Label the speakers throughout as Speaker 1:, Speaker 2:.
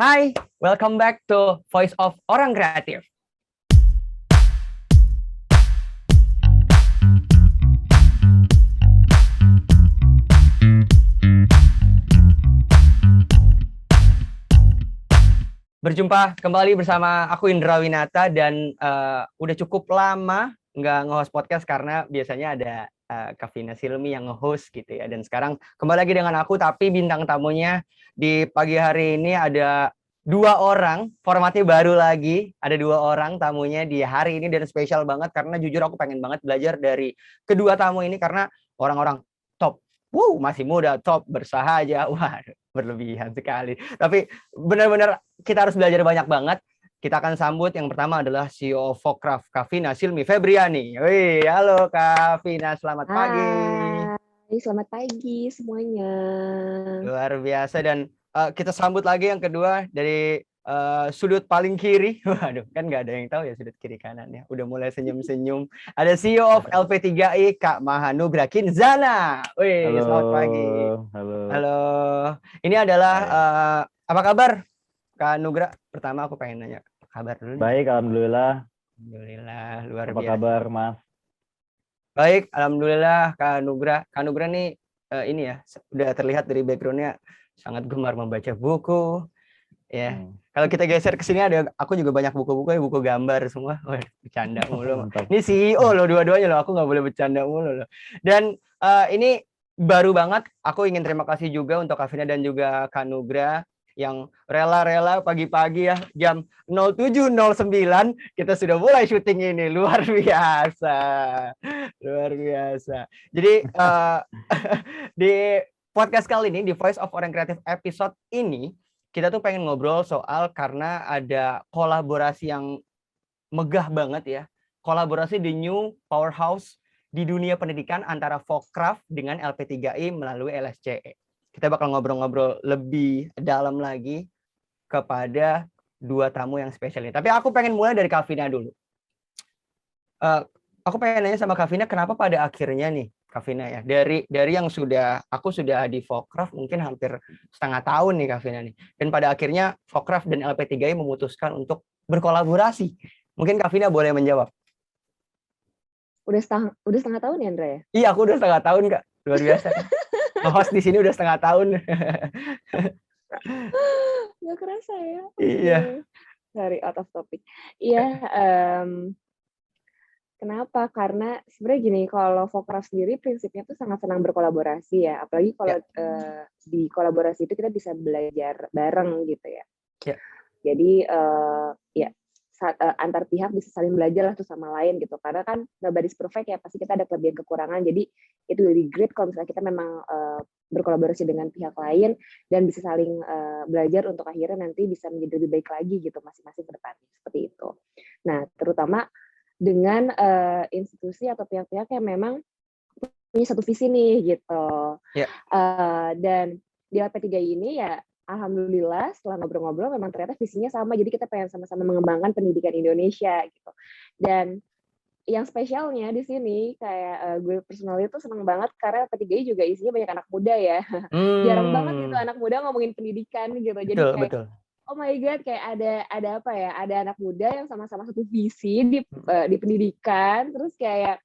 Speaker 1: Hai, welcome back to Voice of Orang Kreatif. Berjumpa kembali bersama aku Indra Winata dan udah cukup lama nggak nge-host podcast karena biasanya ada Kavina Silmi yang nge-host gitu ya. Dan sekarang kembali lagi dengan aku, tapi bintang tamunya di pagi hari ini ada 2 orang, formatnya baru lagi. Ada 2 orang tamunya di hari ini dan spesial banget karena jujur aku pengen banget belajar dari kedua tamu ini karena orang-orang top. Masih muda, top, bersahaja. Wah, berlebihan sekali. Tapi benar-benar kita harus belajar banyak banget. Kita akan sambut yang pertama adalah CEO Fokraft, Kavina Silmi Febriani. Wih, halo Kavina, selamat pagi.
Speaker 2: Hai, selamat pagi semuanya.
Speaker 1: Luar biasa. Dan kita sambut lagi yang kedua dari sudut paling kiri. Waduh, kan nggak ada yang tahu ya sudut kiri kanannya. Udah mulai senyum-senyum. Ada CEO of LP3I, Kak Mahanugra Kinzana. Wih,
Speaker 3: Halo,
Speaker 1: selamat pagi.
Speaker 3: halo.
Speaker 1: Halo. Ini adalah apa kabar, Kak Nugra? Pertama aku pengen nanya kabar dulu nih.
Speaker 3: Baik, alhamdulillah.
Speaker 1: Alhamdulillah, luar
Speaker 3: Apa
Speaker 1: biasa.
Speaker 3: kabar, Mas?
Speaker 1: Baik, alhamdulillah, Kak Nugra. Kak Nugra nih ini ya, udah terlihat dari backgroundnya sangat gemar membaca buku. Ya, kalau kita geser ke sini ada, aku juga banyak buku-buku ya, buku gambar semua. Wah, bercanda mulu.
Speaker 3: Mantap.
Speaker 1: Ini CEO loh dua-duanya loh, aku nggak boleh bercanda mulu loh. Dan ini baru banget, aku ingin terima kasih juga untuk Kavina dan juga Kak Nugra yang rela-rela pagi-pagi ya jam 07.09 kita sudah mulai syuting ini. Luar biasa. Luar biasa. Jadi di podcast kali ini, di Voice of Orang Kreatif episode ini, kita tuh pengen ngobrol soal karena ada kolaborasi yang megah banget ya. Kolaborasi The New Powerhouse di dunia pendidikan antara Fokraft dengan LP3I melalui LSCE. Kita bakal ngobrol-ngobrol lebih dalam lagi kepada 2 tamu yang spesial ini. Tapi aku pengen mulai dari Kavina dulu. Aku pengen nanya sama Kavina, kenapa pada akhirnya nih Kavina ya, dari yang aku sudah di Fokraft mungkin hampir setengah tahun nih Kavina nih, dan pada akhirnya Fokraft dan LP3I memutuskan untuk berkolaborasi. Mungkin Kavina boleh menjawab.
Speaker 2: Udah setengah tahun ya, Andra ya?
Speaker 1: Iya, aku udah setengah tahun, Kak. Luar biasa. Nge-host di sini udah setengah tahun.
Speaker 2: Gak kerasa ya.
Speaker 1: Iya.
Speaker 2: Sorry, out of topic. Iya, kenapa? Karena sebenarnya gini, kalau Fokraft sendiri prinsipnya tuh sangat senang berkolaborasi ya. Apalagi kalau di kolaborasi itu kita bisa belajar bareng gitu ya.
Speaker 1: Ya.
Speaker 2: Jadi antar pihak bisa saling belajar lah tuh sama lain gitu, karena kan nobody's perfect ya, pasti kita ada kelebihan kekurangan. Jadi itu really great kalau misalnya kita memang berkolaborasi dengan pihak lain dan bisa saling belajar untuk akhirnya nanti bisa menjadi lebih baik lagi gitu masing-masing ke depannya, seperti itu. Nah, terutama dengan institusi atau pihak-pihak yang memang punya satu visi nih gitu. Dan di LP3I ini ya alhamdulillah setelah ngobrol-ngobrol memang ternyata visinya sama, jadi kita pengen sama-sama mengembangkan pendidikan Indonesia gitu. Dan yang spesialnya di sini kayak gue personally tuh seneng banget karena LP3I juga isinya banyak anak muda ya. Jarang banget gitu anak muda ngomongin pendidikan gitu. Jadi kayak oh my god, kayak ada apa ya? Ada anak muda yang sama-sama satu visi di pendidikan, terus kayak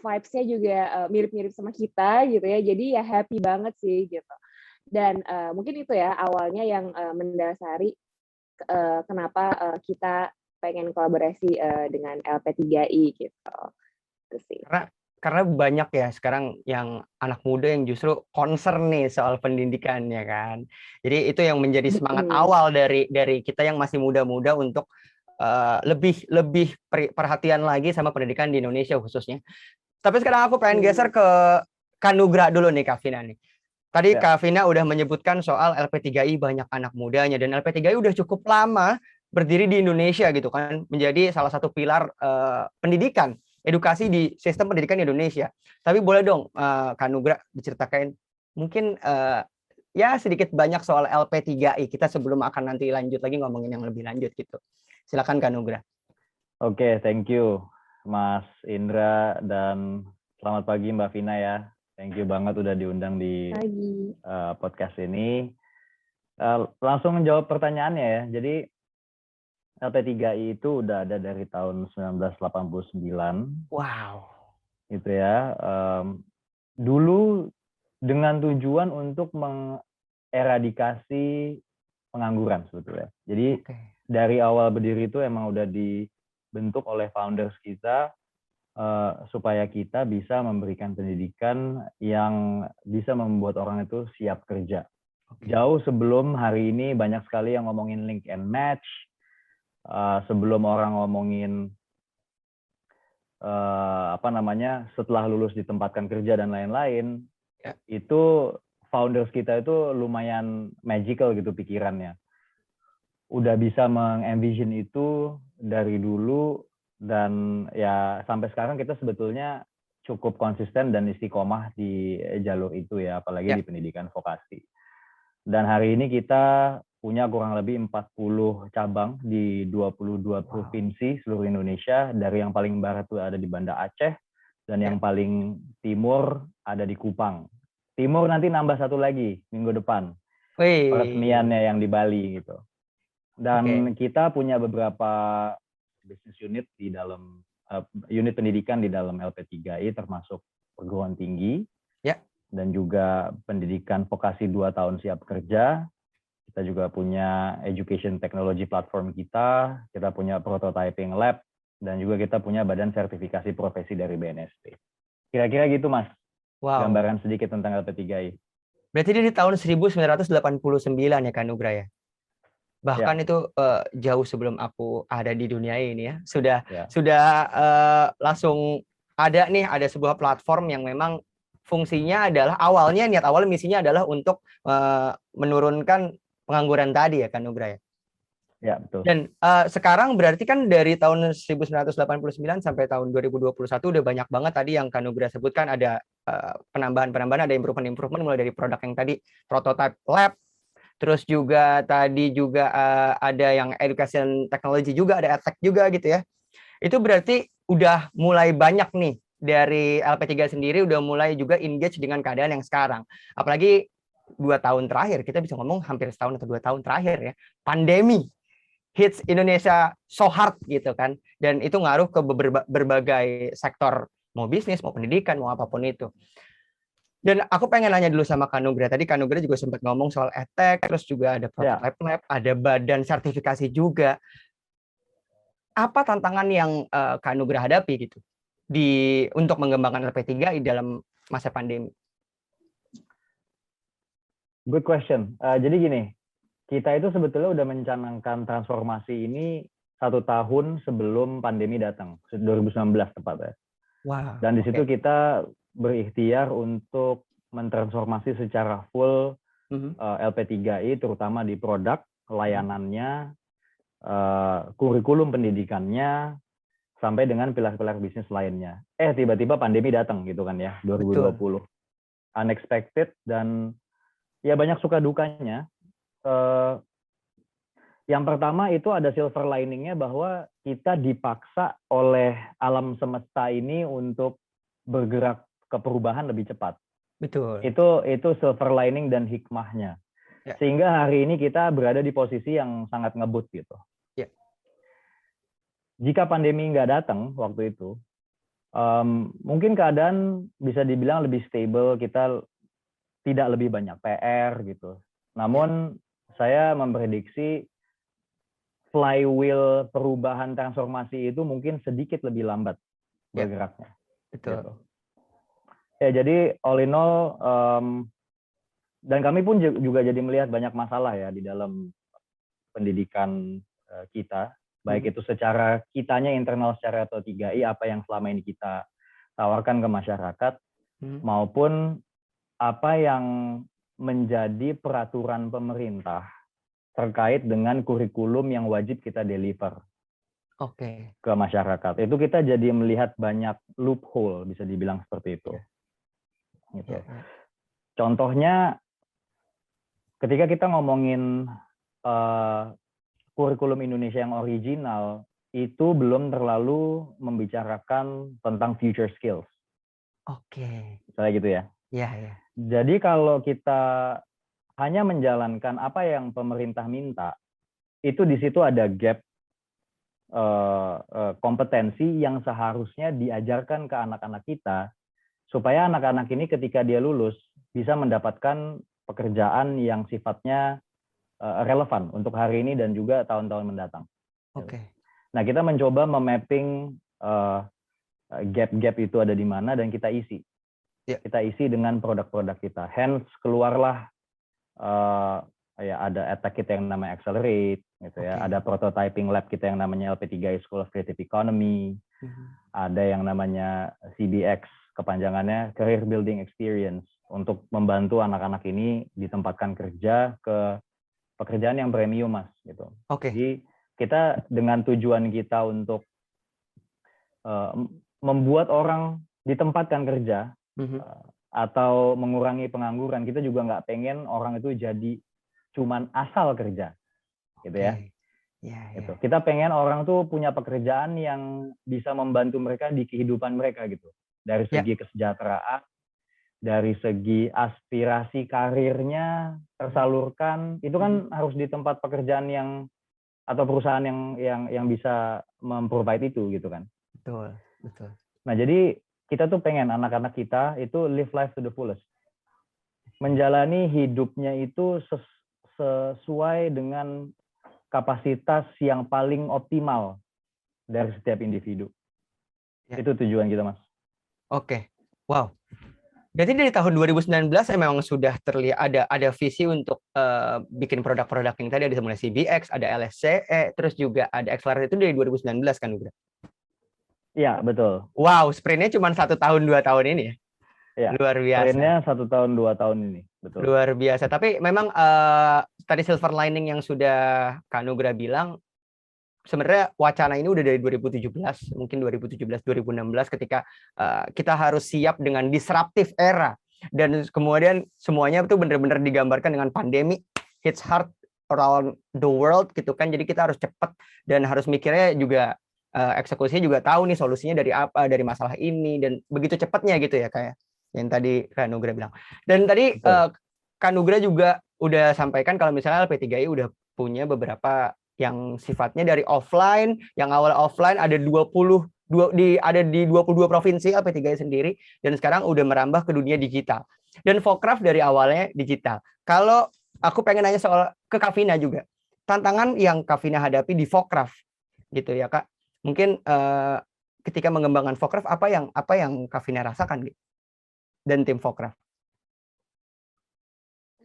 Speaker 2: vibes-nya juga mirip-mirip sama kita gitu ya. Jadi ya happy banget sih gitu. Dan mungkin itu ya awalnya yang mendasari kenapa kita pengen kolaborasi dengan LP3I gitu. Itu sih.
Speaker 1: Karena banyak ya sekarang yang anak muda yang justru concern nih soal pendidikannya kan. Jadi itu yang menjadi semangat awal dari kita yang masih muda-muda untuk lebih perhatian lagi sama pendidikan di Indonesia khususnya. Tapi sekarang aku pengen geser ke Kak Nugra dulu nih, Kavina nih. Tadi Kavina udah menyebutkan soal LP3I banyak anak mudanya, dan LP3I udah cukup lama berdiri di Indonesia gitu kan, menjadi salah satu pilar pendidikan, edukasi di sistem pendidikan di Indonesia. Tapi boleh dong Kak Nugra diceritakan mungkin ya sedikit banyak soal LP3I kita sebelum akan nanti lanjut lagi ngomongin yang lebih lanjut gitu. Silakan Kak Nugra.
Speaker 3: Oke, thank you Mas Indra dan selamat pagi Mbak Vina ya. Thank you banget udah diundang di podcast ini. Langsung menjawab pertanyaannya ya. Jadi LP3I itu udah ada dari tahun 1989
Speaker 1: Wow.
Speaker 3: gitu ya. Dulu dengan tujuan untuk mengeradikasi pengangguran sebetulnya. Jadi
Speaker 1: Oke.
Speaker 3: dari awal berdiri itu emang udah dibentuk oleh founders kita supaya kita bisa memberikan pendidikan yang bisa membuat orang itu siap kerja.
Speaker 1: Oke.
Speaker 3: Jauh sebelum hari ini banyak sekali yang ngomongin link and match, sebelum orang ngomongin setelah lulus ditempatkan kerja dan lain-lain,
Speaker 1: Ya.
Speaker 3: itu founders kita itu lumayan magical gitu pikirannya. Udah bisa mengenvision itu dari dulu, dan ya sampai sekarang kita sebetulnya cukup konsisten dan istiqomah di jalur itu ya, apalagi di pendidikan vokasi. Dan hari ini kita punya kurang lebih 40 cabang di 22 provinsi seluruh Indonesia. Dari yang paling barat itu ada di Banda Aceh, dan yang paling timur ada di Kupang. Timur nanti nambah satu lagi minggu depan, peresmiannya yang di Bali gitu. Dan kita punya beberapa business unit di dalam unit pendidikan di dalam LP3I, termasuk perguruan tinggi dan juga pendidikan vokasi 2 tahun siap kerja. Kita juga punya education technology platform kita punya prototyping lab, dan juga kita punya badan sertifikasi profesi dari BNSP. Kira-kira gitu Mas, gambaran sedikit tentang LP3I.
Speaker 1: Berarti di tahun 1989 ya Kak Nugra ya? Bahkan itu jauh sebelum aku ada di dunia ini ya. Sudah langsung ada sebuah platform yang memang fungsinya adalah niat awal misinya adalah untuk menurunkan pengangguran tadi ya Kak Nugra ya.
Speaker 3: Ya, betul.
Speaker 1: Dan sekarang berarti kan dari tahun 1989 sampai tahun 2021 udah banyak banget tadi yang Kak Nugra sebutkan, ada penambahan-penambahan, ada improvement mulai dari produk yang tadi prototype lab, terus juga tadi juga ada yang education technology juga, ada edtech juga gitu ya. Itu berarti udah mulai banyak nih dari LP3 sendiri udah mulai juga engage dengan keadaan yang sekarang. Apalagi 2 tahun terakhir, kita bisa ngomong hampir setahun atau 2 tahun terakhir ya, pandemi hits Indonesia so hard gitu kan. Dan itu ngaruh ke berbagai sektor, mau bisnis, mau pendidikan, mau apapun itu. Dan aku pengen nanya dulu sama Kak Nugra. Tadi Kak Nugra juga sempat ngomong soal edtech, terus juga ada prototype lab, ada badan sertifikasi juga. Apa tantangan yang Kak Nugra hadapi gitu untuk mengembangkan LP3 di dalam masa pandemi?
Speaker 3: Good question. Jadi gini, kita itu sebetulnya udah mencanangkan transformasi ini 1 tahun sebelum pandemi datang, 2019 tepatnya.
Speaker 1: Wow,
Speaker 3: dan di situ kita berikhtiar untuk mentransformasi secara full LP3I, terutama di produk, layanannya, kurikulum pendidikannya, sampai dengan pilar-pilar bisnis lainnya. Tiba-tiba pandemi datang gitu kan ya, 2020. Betul. Unexpected, dan ya banyak suka dukanya. Yang pertama itu ada silver liningnya, bahwa kita dipaksa oleh alam semesta ini untuk bergerak ke perubahan lebih cepat.
Speaker 1: Betul.
Speaker 3: Itu silver lining dan hikmahnya. Ya. Sehingga hari ini kita berada di posisi yang sangat ngebut gitu. Ya. Jika pandemi nggak datang waktu itu, mungkin keadaan bisa dibilang lebih stable, kita tidak lebih banyak PR gitu. Namun saya memprediksi flywheel perubahan transformasi itu mungkin sedikit lebih lambat bergeraknya.
Speaker 1: Betul.
Speaker 3: Gitu. Ya, jadi all in all, dan kami pun juga jadi melihat banyak masalah ya di dalam pendidikan kita, baik itu secara kitanya internal secara LP3I, apa yang selama ini kita tawarkan ke masyarakat, maupun apa yang menjadi peraturan pemerintah terkait dengan kurikulum yang wajib kita deliver ke masyarakat. Itu kita jadi melihat banyak loophole, bisa dibilang seperti itu. Gitu. Contohnya, ketika kita ngomongin kurikulum Indonesia yang original, itu belum terlalu membicarakan tentang future skills. Misalnya gitu ya.
Speaker 1: Iya.
Speaker 3: Jadi kalau kita hanya menjalankan apa yang pemerintah minta, itu di situ ada gap kompetensi yang seharusnya diajarkan ke anak-anak kita, supaya anak-anak ini ketika dia lulus bisa mendapatkan pekerjaan yang sifatnya relevan untuk hari ini dan juga tahun-tahun mendatang.
Speaker 1: Oke.
Speaker 3: Nah, kita mencoba memapping gap-gap itu ada di mana dan kita isi.
Speaker 1: Ya.
Speaker 3: Kita isi dengan produk-produk kita. Hence keluarlah ya ada attack kita yang namanya Accelerate, gitu ya.
Speaker 1: Oke.
Speaker 3: Ada prototyping lab kita yang namanya LP3I School of Creative Economy. Ada yang namanya CBX, kepanjangannya Career Building Experience, untuk membantu anak-anak ini ditempatkan kerja ke pekerjaan yang premium, Mas, gitu.
Speaker 1: Oke.
Speaker 3: Jadi kita dengan tujuan kita untuk membuat orang ditempatkan kerja atau mengurangi pengangguran, kita juga nggak pengen orang itu jadi cuman asal kerja, gitu ya. Gitu. Kita pengen orang tuh punya pekerjaan yang bisa membantu mereka di kehidupan mereka gitu. Dari segi kesejahteraan, dari segi aspirasi karirnya tersalurkan, itu kan harus di tempat pekerjaan yang atau perusahaan yang bisa memprovide itu gitu kan.
Speaker 1: Betul, betul.
Speaker 3: Nah, jadi kita tuh pengen anak-anak kita itu live life to the fullest. Menjalani hidupnya itu sesuai dengan kapasitas yang paling optimal dari setiap individu. Ya. Itu tujuan kita, Mas.
Speaker 1: Oke. Wow. Berarti dari tahun 2019 memang sudah terlihat ada visi untuk bikin produk-produk yang tadi, ada mulai CBX, ada LSCE, terus juga ada Accelerate, itu dari 2019 kan, Nugra?
Speaker 3: Iya, betul.
Speaker 1: Wow, sprintnya cuma 1 tahun 2 tahun ini ya?
Speaker 3: Ya,
Speaker 1: luar biasa.
Speaker 3: Sprintnya 1 tahun 2 tahun ini, betul.
Speaker 1: Luar biasa. Tapi memang tadi silver lining yang sudah Kak Nugra bilang, sebenarnya wacana ini udah dari 2017, mungkin 2017, 2016 ketika kita harus siap dengan disruptive era. Dan kemudian semuanya itu benar-benar digambarkan dengan pandemi, hits hard around the world gitu kan. Jadi kita harus cepat dan harus mikirnya juga, eksekusinya juga tahu nih solusinya dari apa, dari masalah ini, dan begitu cepatnya gitu ya kayak yang tadi Kak Nugra bilang. Dan tadi Kak Nugra juga udah sampaikan kalau misalnya LP3I udah punya beberapa yang sifatnya dari offline, yang awal offline ada 22 provinsi LP3I sendiri, dan sekarang udah merambah ke dunia digital. Dan Fokraft dari awalnya digital. Kalau aku pengen nanya soal ke Kavina juga, tantangan yang Kavina hadapi di Fokraft gitu ya Kak. Mungkin ketika mengembangkan Fokraft apa yang Kavina rasakan gitu? Dan tim Fokraft.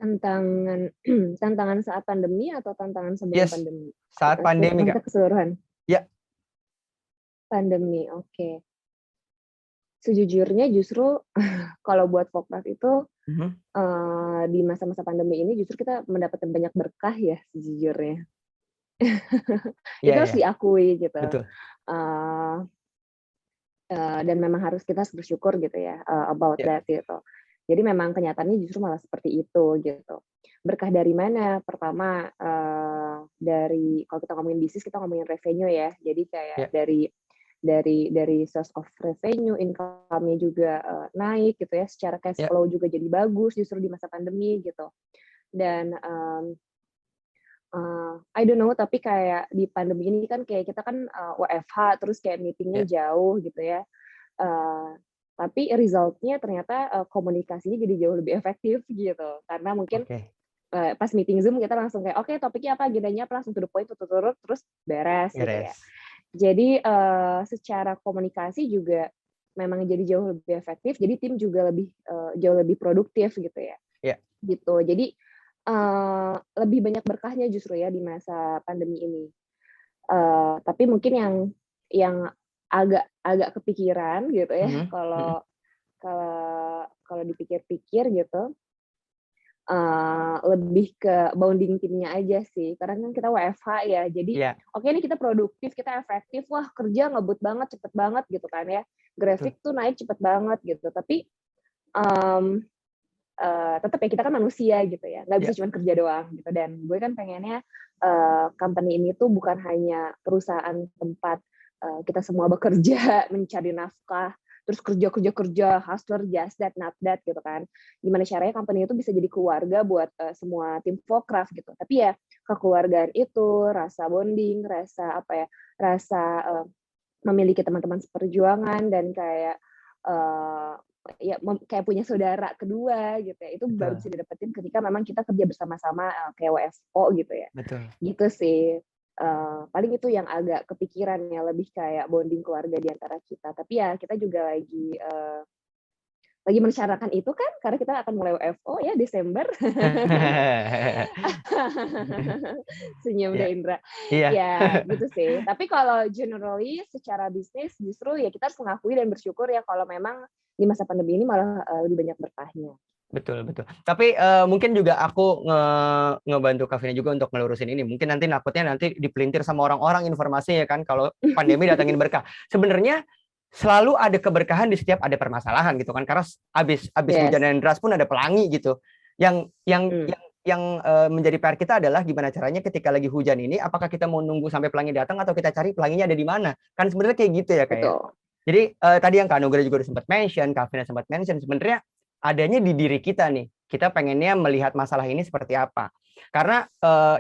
Speaker 2: Tantangan saat pandemi atau tantangan sebelum pandemi?
Speaker 1: Saat pandemi, Kak.
Speaker 2: Keseluruhan.
Speaker 1: Ya.
Speaker 2: Pandemi, oke. Sejujurnya justru kalau buat Fokraft itu di masa-masa pandemi ini justru kita mendapatkan banyak berkah ya sejujurnya. Itu harus diakui gitu.
Speaker 1: Betul.
Speaker 2: Dan memang kita harus bersyukur gitu ya about that gitu. Jadi memang kenyataannya justru malah seperti itu gitu. Berkah dari mana? Pertama dari, kalau kita ngomongin bisnis, kita ngomongin revenue ya. Jadi kayak dari source of revenue, income-nya juga naik gitu ya. Secara cash flow juga jadi bagus justru di masa pandemi gitu. Dan I don't know, tapi kayak di pandemi ini kan kayak kita kan WFH, terus kayak meetingnya jauh gitu ya. Tapi result-nya ternyata komunikasinya jadi jauh lebih efektif gitu. Karena mungkin pas meeting Zoom kita langsung kayak, oke, topiknya apa, agendanya apa, langsung to the point, terus beres gitu ya. Jadi secara komunikasi juga memang jadi jauh lebih efektif, jadi tim juga jauh lebih produktif gitu ya. Gitu. Jadi lebih banyak berkahnya justru ya di masa pandemi ini. Tapi mungkin yang agak kepikiran gitu ya, kalau dipikir-pikir gitu, lebih ke bonding timnya aja sih, karena kan kita WFH ya, jadi oke nih kita produktif, kita efektif, wah kerja ngebut banget, cepet banget gitu kan ya, grafik tuh naik cepet banget gitu, tapi tetap ya kita kan manusia gitu ya, nggak bisa cuma kerja doang gitu. Dan gue kan pengennya company ini tuh bukan hanya perusahaan tempat kita semua bekerja mencari nafkah terus kerja, hustler, just that, not that gitu kan. Gimana caranya company itu bisa jadi keluarga buat semua tim Vokraft gitu. Tapi ya kekeluargaan itu, rasa bonding, rasa apa ya, rasa memiliki teman-teman seperjuangan dan kayak ya kayak punya saudara kedua gitu ya. Itu baru bisa
Speaker 1: Betul,
Speaker 2: didapetin ketika memang kita kerja bersama-sama kayak WFO gitu ya.
Speaker 1: betul.
Speaker 2: Gitu sih. Paling itu yang agak kepikiran ya, lebih kayak bonding keluarga di antara kita. Tapi ya kita juga lagi merencanakan itu kan, karena kita akan mulai WFO ya Desember. Senyum
Speaker 1: Iya,
Speaker 2: deh Indra.
Speaker 1: iya,
Speaker 2: Ya gitu sih. Tapi kalau generally secara bisnis justru ya kita harus mengakui dan bersyukur ya kalau memang di masa pandemi ini malah lebih banyak berkahnya.
Speaker 1: betul, betul. Tapi mungkin juga aku ngebantu Kak Vina juga untuk ngelurusin ini. Mungkin takutnya nanti dipelintir sama orang-orang informasinya kan kalau pandemi datangin berkah. Sebenarnya selalu ada keberkahan di setiap ada permasalahan gitu kan. Karena abis hujan
Speaker 2: Yes.
Speaker 1: dan deras pun ada pelangi gitu. Yang
Speaker 2: Hmm,
Speaker 1: menjadi PR kita adalah gimana caranya ketika lagi hujan ini, apakah kita mau nunggu sampai pelangi datang atau kita cari pelanginya ada di mana? Kan sebenarnya kayak gitu ya kayak.
Speaker 2: betul.
Speaker 1: Jadi tadi yang Kak Nugra juga udah sempat mention, Kak Vina sempat mention, sebenarnya adanya di diri kita nih. Kita pengennya melihat masalah ini seperti apa. Karena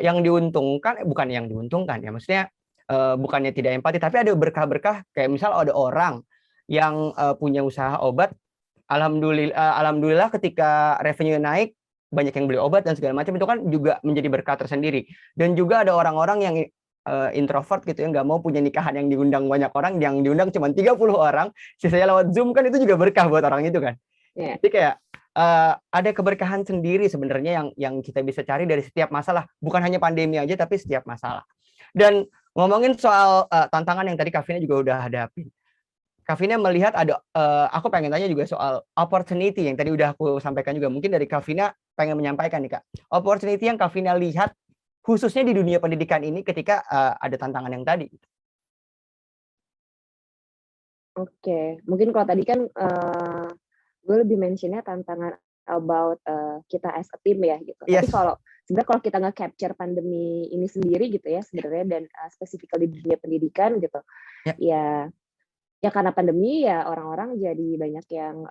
Speaker 1: yang diuntungkan, bukan yang diuntungkan ya, maksudnya bukannya tidak empati, tapi ada berkah-berkah kayak misal ada orang yang punya usaha obat, alhamdulillah ketika revenue naik, banyak yang beli obat dan segala macam, itu kan juga menjadi berkah tersendiri. Dan juga ada orang-orang yang introvert gitu ya, nggak mau punya nikahan yang diundang banyak orang, yang diundang cuma 30 orang, sisanya lewat Zoom, kan itu juga berkah buat orang itu kan.
Speaker 2: Yeah.
Speaker 1: Jadi kayak ada keberkahan sendiri sebenarnya yang kita bisa cari dari setiap masalah, bukan hanya pandemi aja tapi setiap masalah. Dan ngomongin soal tantangan yang tadi Kak Vina juga udah hadapin, Kak Vina melihat ada aku pengen tanya juga soal opportunity yang tadi udah aku sampaikan juga, mungkin dari Kak Vina pengen menyampaikan nih Kak, opportunity yang Kak Vina lihat khususnya di dunia pendidikan ini ketika ada tantangan yang tadi.
Speaker 2: Oke, mungkin kalau tadi kan gue lebih mentionnya tantangan about kita as a team ya gitu.
Speaker 1: Yes.
Speaker 2: Tapi sebenarnya kalau kita nge-capture pandemi ini sendiri gitu ya sebenarnya, dan specifically di dunia pendidikan gitu, ya karena pandemi ya orang-orang jadi banyak yang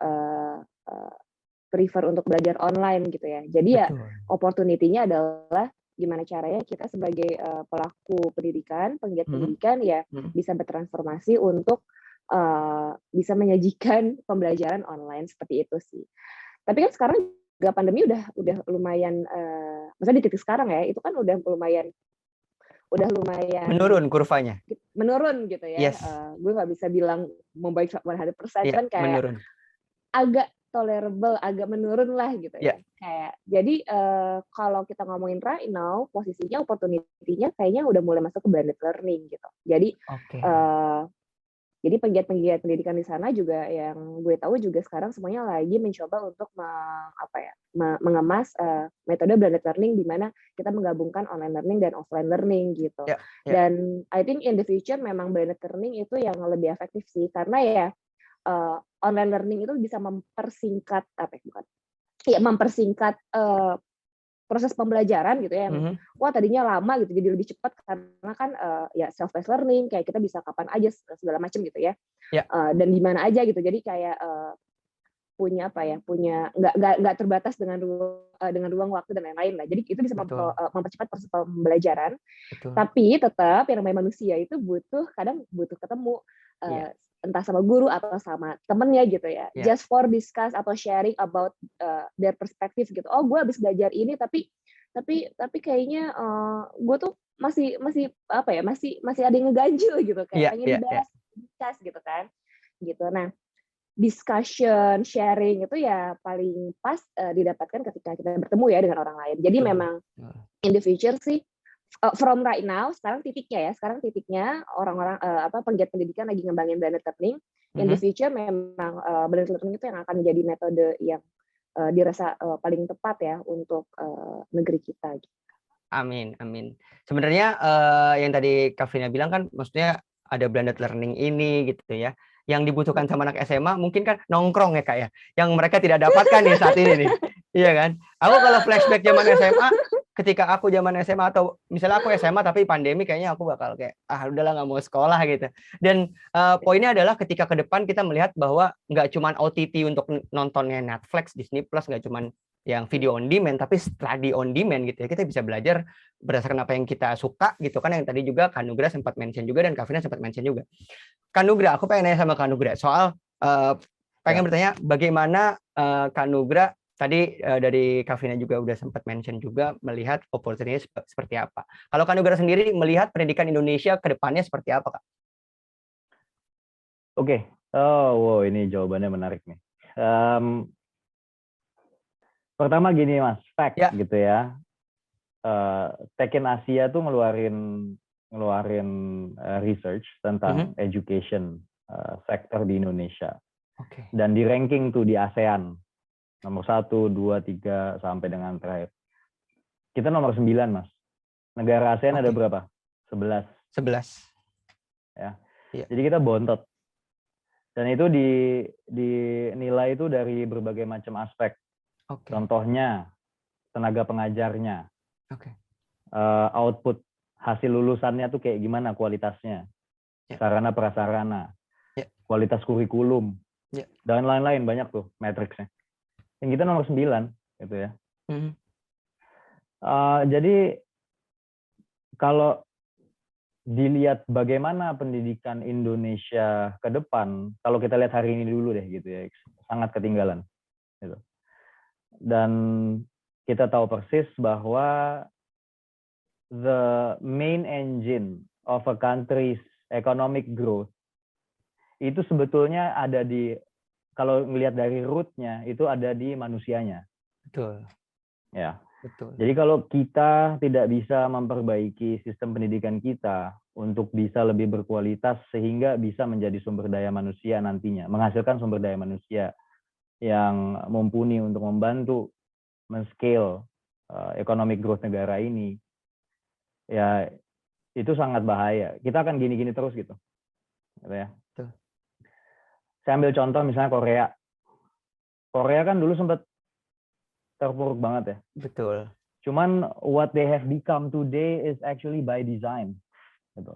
Speaker 2: prefer untuk belajar online gitu ya. Jadi ya opportunity-nya adalah gimana caranya kita sebagai pelaku pendidikan, penggiat pendidikan ya bisa bertransformasi untuk bisa menyajikan pembelajaran online seperti itu sih. Tapi kan sekarang juga pandemi udah lumayan, maksudnya di titik sekarang ya, itu kan udah lumayan
Speaker 1: menurun kurvanya.
Speaker 2: Menurun gitu ya.
Speaker 1: Yes.
Speaker 2: Gue nggak bisa bilang membaik 100%, cuman kayak
Speaker 1: menurun.
Speaker 2: agak tolerable, agak menurun lah gitu ya. Kayak jadi kalau kita ngomongin right now, posisinya opportunity-nya kayaknya udah mulai masuk ke blended learning gitu. Jadi jadi penggiat-penggiat pendidikan di sana juga yang gue tahu juga sekarang semuanya lagi mencoba untuk mengemas metode blended learning di mana kita menggabungkan online learning dan offline learning gitu. Dan I think in the future memang blended learning itu yang lebih efektif sih, karena ya online learning itu bisa mempersingkat mempersingkat proses pembelajaran gitu ya, yang wah tadinya lama gitu jadi lebih cepat karena kan ya self paced learning, kayak kita bisa kapan aja segala macam gitu ya. Dan di mana aja gitu, jadi kayak punya nggak terbatas dengan ruang waktu dan lain-lain lah, jadi itu bisa mempercepat proses pembelajaran. Tapi tetap yang namanya manusia itu kadang butuh ketemu entah sama guru atau sama temennya gitu ya, just for discuss atau sharing about their perspective gitu. Oh, gue habis belajar ini tapi kayaknya gue tuh masih ada yang ngeganjil gitu, kayak pengen dibahas, discuss gitu kan, gitu. Nah, discussion, sharing itu ya paling pas didapatkan ketika kita bertemu ya dengan orang lain. Jadi memang in the future sih, from right now, sekarang titiknya orang-orang penggiat pendidikan lagi ngembangin blended learning. In the future memang blended learning itu yang akan menjadi metode yang dirasa paling tepat ya untuk negeri kita.
Speaker 1: Amin. Sebenarnya yang tadi Kak Vina bilang kan, maksudnya ada blended learning ini gitu ya, yang dibutuhkan sama anak SMA mungkin kan nongkrong ya Kak ya, yang mereka tidak dapatkan nih saat ini nih. Iya kan? Aku kalau flashback zaman SMA, ketika aku zaman SMA atau misalnya aku SMA tapi pandemi, kayaknya aku bakal kayak udahlah nggak mau sekolah gitu. Dan poinnya adalah ketika ke depan kita melihat bahwa nggak cuman OTT untuk nontonnya Netflix, Disney Plus, nggak cuman yang video on demand, tapi study on demand gitu ya. Kita bisa belajar berdasarkan apa yang kita suka gitu kan, yang tadi juga Kanugra sempat mention juga dan Kavina sempat mention juga. Kanugra, aku pengen nanya sama Kanugra soal pengen bertanya bagaimana Kanugra tadi dari Kavina juga udah sempat mention juga melihat opportunity seperti apa. Kalau Kanugra sendiri melihat pendidikan Indonesia ke depannya seperti apa, Kak?
Speaker 3: Oke. Wow, ini jawabannya menarik nih. Pertama gini Mas, fact gitu ya. Tekken Asia tuh ngeluarin research tentang education sektor di Indonesia. Dan di ranking tuh di ASEAN nomor 1, 2, 3 sampai dengan terakhir. Kita nomor 9 Mas. Negara ASEAN ada berapa? 11. Ya. Jadi kita bontot. Dan itu dinilai itu dari berbagai macam aspek. Contohnya tenaga pengajarnya. Output hasil lulusannya tuh kayak gimana kualitasnya. Sarana prasarana. Kualitas kurikulum. Dan lain-lain banyak tuh matriksnya. Yang kita nomor 9 gitu ya. Jadi kalau dilihat bagaimana pendidikan Indonesia ke depan, kalau kita lihat hari ini dulu deh gitu ya, sangat ketinggalan gitu. Dan kita tahu persis bahwa the main engine of a country's economic growth itu sebetulnya ada di, kalau melihat dari root-nya itu ada di manusianya.
Speaker 1: Betul.
Speaker 3: Ya.
Speaker 1: Betul.
Speaker 3: Jadi kalau kita tidak bisa memperbaiki sistem pendidikan kita untuk bisa lebih berkualitas sehingga bisa menjadi sumber daya manusia nantinya, menghasilkan sumber daya manusia yang mumpuni untuk membantu men-scale economic growth negara ini, ya itu sangat bahaya. Kita akan gini-gini terus gitu. Ya.
Speaker 1: Betul.
Speaker 3: Saya ambil contoh misalnya Korea. Korea kan dulu sempat terpuruk banget ya.
Speaker 1: Betul.
Speaker 3: Cuman what they have become today is actually by design. Gitu.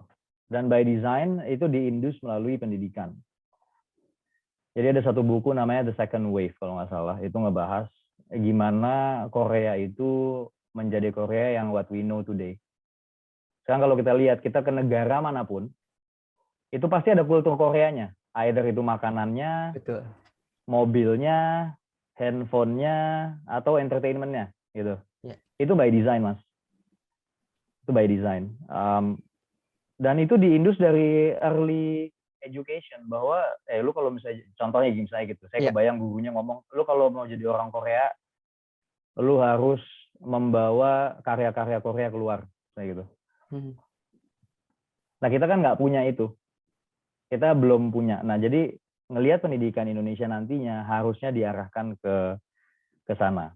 Speaker 3: Dan by design itu diindus melalui pendidikan. Jadi ada satu buku namanya The Second Wave kalau nggak salah. Itu ngebahas gimana Korea itu menjadi Korea yang what we know today. Sekarang kalau kita lihat, kita ke negara manapun, itu pasti ada kultur Koreanya. Either itu makanannya,
Speaker 1: Betul.
Speaker 3: mobilnya, handphonenya, atau entertainmentnya, gitu.
Speaker 1: Yeah.
Speaker 3: Itu by design, Mas. Itu by design. Dan itu diindus dari early education, bahwa, lu kalau misalnya, contohnya gini saya gitu, saya kebayang gurunya ngomong, lu kalau mau jadi orang Korea, lu harus membawa karya-karya Korea keluar, kayak gitu. Nah, kita kan nggak punya itu. Kita belum punya. Nah, jadi ngelihat pendidikan Indonesia nantinya harusnya diarahkan ke sana.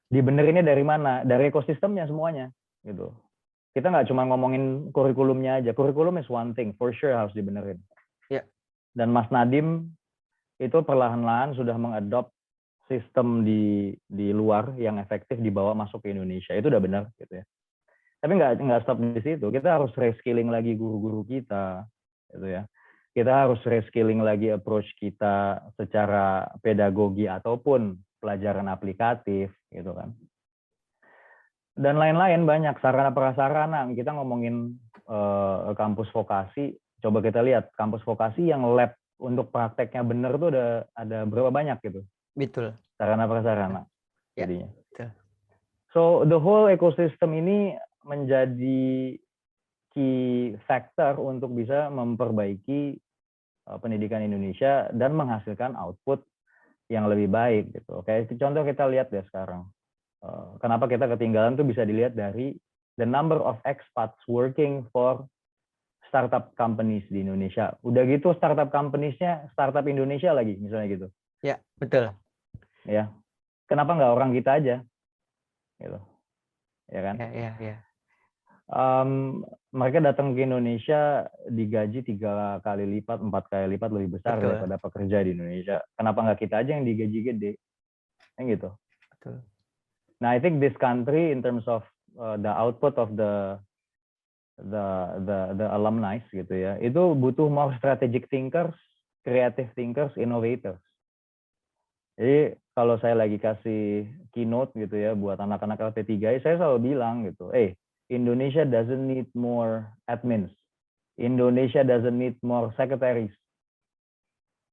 Speaker 3: Dibenerinnya dari mana? Dari ekosistemnya semuanya, gitu. Kita nggak cuma ngomongin kurikulumnya aja. Kurikulum is one thing, for sure harus dibenerin. Dan Mas Nadiem itu perlahan-lahan sudah mengadop sistem di luar yang efektif dibawa masuk ke Indonesia. Itu udah benar, gitu ya. Tapi nggak stop di situ. Kita harus reskilling lagi guru-guru kita, gitu ya. Kita harus reskilling lagi approach kita secara pedagogi ataupun pelajaran aplikatif, gitu kan. Dan lain-lain banyak sarana prasarana. Kita ngomongin kampus vokasi, coba kita lihat kampus vokasi yang lab untuk prakteknya bener tuh ada berapa banyak gitu.
Speaker 1: Betul.
Speaker 3: Sarana prasarana jadinya.
Speaker 1: Betul.
Speaker 3: So the whole ecosystem ini menjadi key factor untuk bisa memperbaiki pendidikan Indonesia dan menghasilkan output yang lebih baik gitu. Oke, contoh kita lihat deh sekarang. Kenapa kita ketinggalan tuh bisa dilihat dari the number of expats working for startup companies di Indonesia. Udah gitu startup companies-nya startup Indonesia lagi misalnya gitu.
Speaker 1: Ya, betul.
Speaker 3: Ya. Kenapa nggak orang kita aja? Gitu. Ya kan?
Speaker 1: Ya.
Speaker 3: Mereka datang ke Indonesia digaji 3 kali lipat, 4 kali lipat lebih besar daripada pekerja di Indonesia. Kenapa nggak kita aja yang digaji gede? Yang gitu.
Speaker 1: Betul.
Speaker 3: Nah, I think this country in terms of the output of the alumni gitu ya, itu butuh more strategic thinkers, creative thinkers, innovators. Jadi kalau saya lagi kasih keynote gitu ya buat anak-anak LP3I, saya selalu bilang gitu, Indonesia doesn't need more admins. Indonesia doesn't need more secretaries.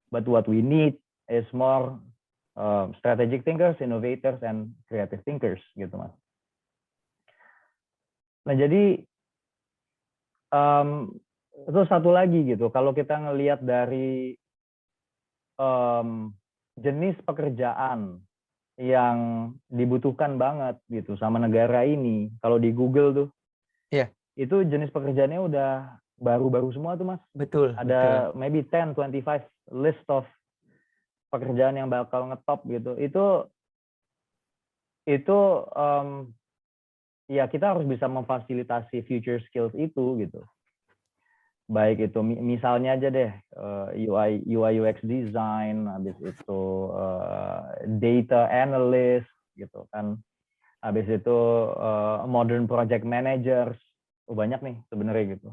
Speaker 3: But what we need is more strategic thinkers, innovators, and creative thinkers gitu Mas. Nah jadi itu satu lagi gitu, kalau kita ngelihat dari jenis pekerjaan yang dibutuhkan banget gitu sama negara ini, kalau di Google tuh, itu jenis pekerjaannya udah baru-baru semua tuh Mas.
Speaker 1: Betul.
Speaker 3: Ada maybe 10-25 list of pekerjaan yang bakal ngetop gitu. Itu ya kita harus bisa memfasilitasi future skills itu gitu. Baik itu misalnya aja deh UI UX design, habis itu data analyst gitu kan, habis itu modern project managers, banyak nih sebenarnya gitu.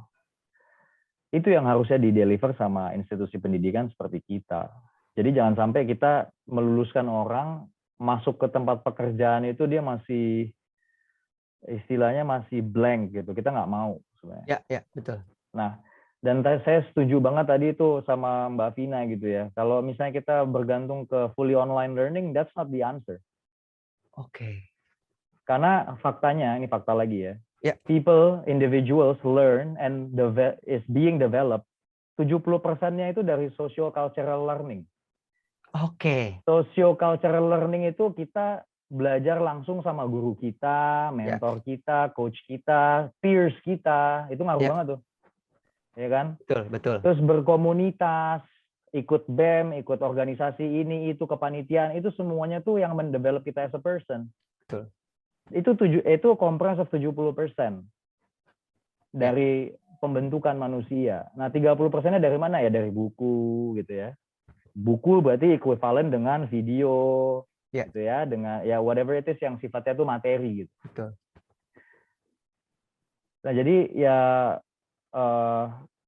Speaker 3: Itu yang harusnya di-deliver sama institusi pendidikan seperti kita. Jadi jangan sampai kita meluluskan orang masuk ke tempat pekerjaan itu dia masih istilahnya masih blank gitu. Kita nggak mau sebenarnya.
Speaker 1: Ya, betul.
Speaker 3: Nah, dan saya setuju banget tadi itu sama Mbak Vina gitu ya. Kalau misalnya kita bergantung ke fully online learning, that's not the answer.
Speaker 1: Oke.
Speaker 3: Karena faktanya, ini fakta lagi ya.
Speaker 1: Ya.
Speaker 3: People, individuals learn and is being developed. 70%-nya itu dari socio-cultural learning.
Speaker 1: Oke.
Speaker 3: Socio-cultural learning itu kita belajar langsung sama guru kita, mentor kita, coach kita, peers kita. Itu ngaruh banget tuh. Ya kan?
Speaker 1: Betul.
Speaker 3: Terus berkomunitas, ikut BEM, ikut organisasi ini, itu kepanitiaan, itu semuanya tuh yang mendevelop kita as a person.
Speaker 1: Betul.
Speaker 3: Itu komprehensif 70% dari pembentukan manusia. Nah, 30%-nya dari mana ya? Dari buku gitu ya. Buku berarti ekuivalen dengan video gitu ya, dengan ya whatever it is yang sifatnya tuh materi gitu.
Speaker 1: Betul.
Speaker 3: Nah, jadi ya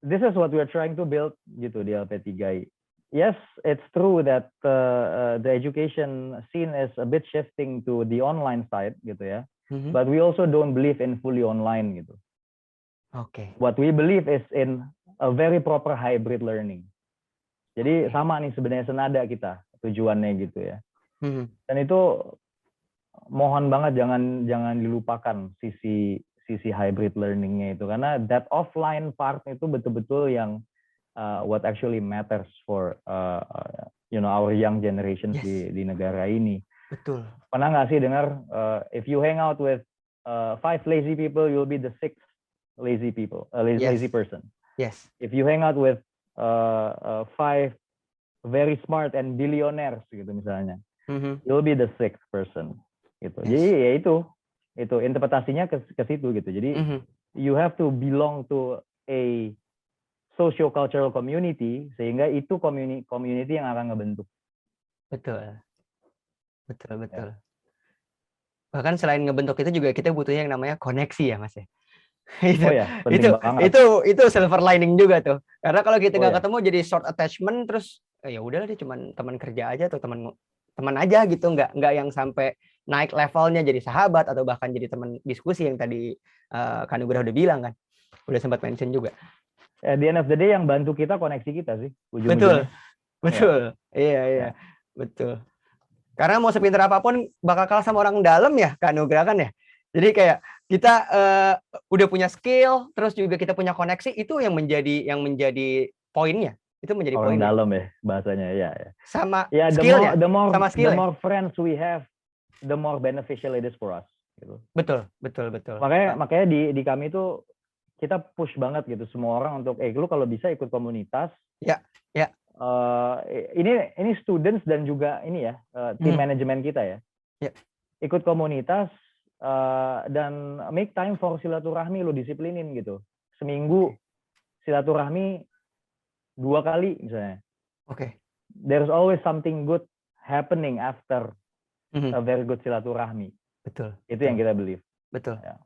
Speaker 3: this is what we are trying to build gitu di LP3I. Yes, it's true that the education scene is a bit shifting to the online side gitu ya. But we also don't believe in fully online gitu.
Speaker 1: Oke.
Speaker 3: What we believe is in a very proper hybrid learning. Jadi sama nih sebenarnya senada kita tujuannya gitu ya. Dan itu mohon banget jangan dilupakan sisi hybrid learningnya itu, karena that offline part itu betul-betul yang what actually matters for our young generations di negara ini.
Speaker 1: Betul.
Speaker 3: Pernah nggak sih dengar if you hang out with 5 lazy people, you'll be the 6th lazy person.
Speaker 1: Yes.
Speaker 3: If you hang out with 5 very smart and billionaires gitu misalnya, you'll be the 6th person gitu. Jadi ya itu interpretasinya ke situ gitu. Jadi you have to belong to a socio-cultural community sehingga itu community yang akan ngebentuk.
Speaker 1: Betul.
Speaker 3: Ya.
Speaker 1: Bahkan selain ngebentuk itu juga kita butuhnya yang namanya koneksi ya Mas ya. Itu silver lining juga tuh. Karena kalau kita nggak ketemu jadi short attachment, terus ya udahlah dia cuma teman kerja aja atau teman aja gitu, nggak yang sampai naik levelnya jadi sahabat atau bahkan jadi teman diskusi yang tadi Kak Nugraha udah bilang kan, udah sempat mention juga.
Speaker 3: At the end of the day yang bantu kita koneksi kita sih
Speaker 1: ujung-ujungnya. Betul. Iya. Betul. Karena mau sepintar apapun bakal kalah sama orang dalam ya Kak Nugraha kan ya. Jadi kayak kita udah punya skill, terus juga kita punya koneksi, itu yang menjadi poinnya. Itu menjadi
Speaker 3: orang
Speaker 1: poinnya.
Speaker 3: dalam ya bahasanya ya.
Speaker 1: Sama
Speaker 3: ya,
Speaker 1: skillnya.
Speaker 3: The more friends we have, the more beneficial it is for us. Gitu.
Speaker 1: Betul.
Speaker 3: Makanya di kami itu kita push banget gitu semua orang untuk lu kalau bisa ikut komunitas.
Speaker 1: Ya.
Speaker 3: Ini students dan juga ini ya tim manajemen kita ya. Ikut komunitas dan make time for silaturahmi, lu disiplinin gitu. Seminggu silaturahmi 2 kali misalnya.
Speaker 1: Oke.
Speaker 3: There's always something good happening after a very good silaturahmi.
Speaker 1: Betul.
Speaker 3: Itu yang kita believe.
Speaker 1: Betul.
Speaker 3: Ya.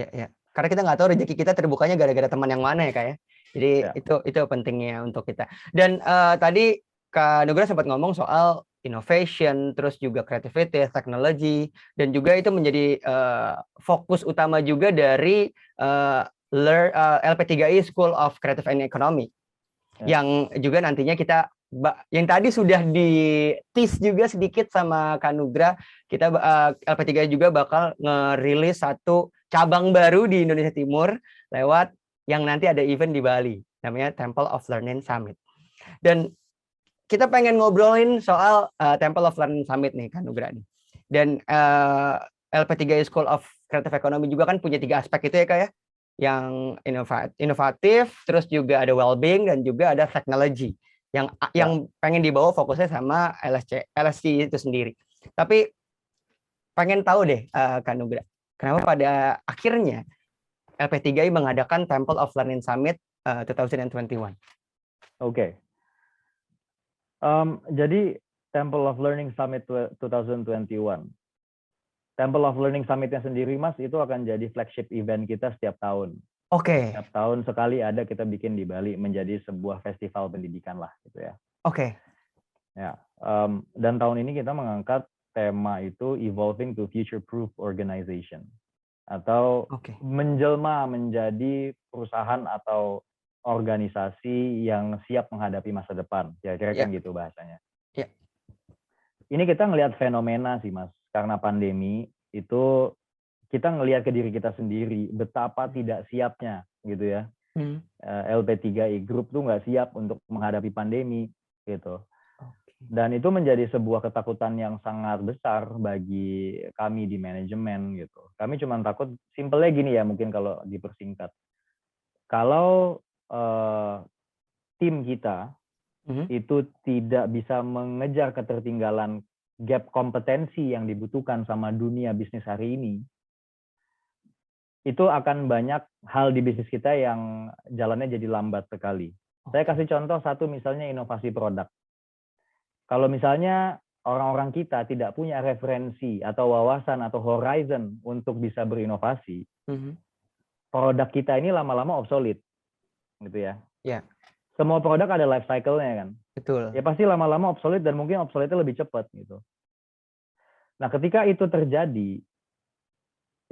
Speaker 1: Ya. Karena kita nggak tahu rezeki kita terbukanya gara-gara teman yang mana ya, Kak ya. Jadi
Speaker 3: Ya.
Speaker 1: itu pentingnya untuk kita. Dan tadi Kak Nugra sempat ngomong soal innovation, terus juga creativity, technology, dan juga itu menjadi fokus utama juga dari LP3I School of Creative and Economy. Yang juga nantinya kita, yang tadi sudah di-tease juga sedikit sama Kak Nugra, kita LP3I juga bakal ngerilis satu cabang baru di Indonesia Timur lewat yang nanti ada event di Bali, namanya Temple of Learning Summit. Dan kita pengen ngobrolin soal Temple of Learning Summit nih, Kak Nugra nih. Dan LP3I School of Creative Economy juga kan punya 3 aspek itu ya, Kak ya. Yang inovatif, terus juga ada well-being, dan juga ada technology yang pengen dibawa fokusnya sama LSC itu sendiri. Tapi pengen tahu deh Kak Nugra, kenapa pada akhirnya LP3I mengadakan Temple of Learning Summit 2021?
Speaker 3: Oke. Jadi Temple of Learning Summit 2021. Temple of Learning Summit-nya sendiri, Mas, itu akan jadi flagship event kita setiap tahun.
Speaker 1: Oke.
Speaker 3: Setiap tahun sekali ada kita bikin di Bali, menjadi sebuah festival pendidikan lah, gitu ya.
Speaker 1: Oke.
Speaker 3: Ya. Dan tahun ini kita mengangkat tema itu Evolving to Future-Proof Organization, atau menjelma menjadi perusahaan atau organisasi yang siap menghadapi masa depan. Kira-kira kan gitu bahasanya. Ini kita ngelihat fenomena sih, Mas. Karena pandemi itu kita ngelihat ke diri kita sendiri betapa tidak siapnya gitu ya. LP3I Group tuh nggak siap untuk menghadapi pandemi gitu. Dan itu menjadi sebuah ketakutan yang sangat besar bagi kami di manajemen gitu. Kami cuma takut, simpelnya gini ya, mungkin kalau dipersingkat. Kalau tim kita itu tidak bisa mengejar ketertinggalan gap kompetensi yang dibutuhkan sama dunia bisnis hari ini, itu akan banyak hal di bisnis kita yang jalannya jadi lambat sekali. Saya kasih contoh satu, misalnya inovasi produk. Kalau misalnya orang-orang kita tidak punya referensi atau wawasan atau horizon untuk bisa berinovasi, produk kita ini lama-lama obsolete, gitu ya. Semua produk ada life cycle-nya kan.
Speaker 1: Betul.
Speaker 3: Ya pasti lama-lama obsolete, dan mungkin obsolete-nya lebih cepat gitu. Nah, ketika itu terjadi,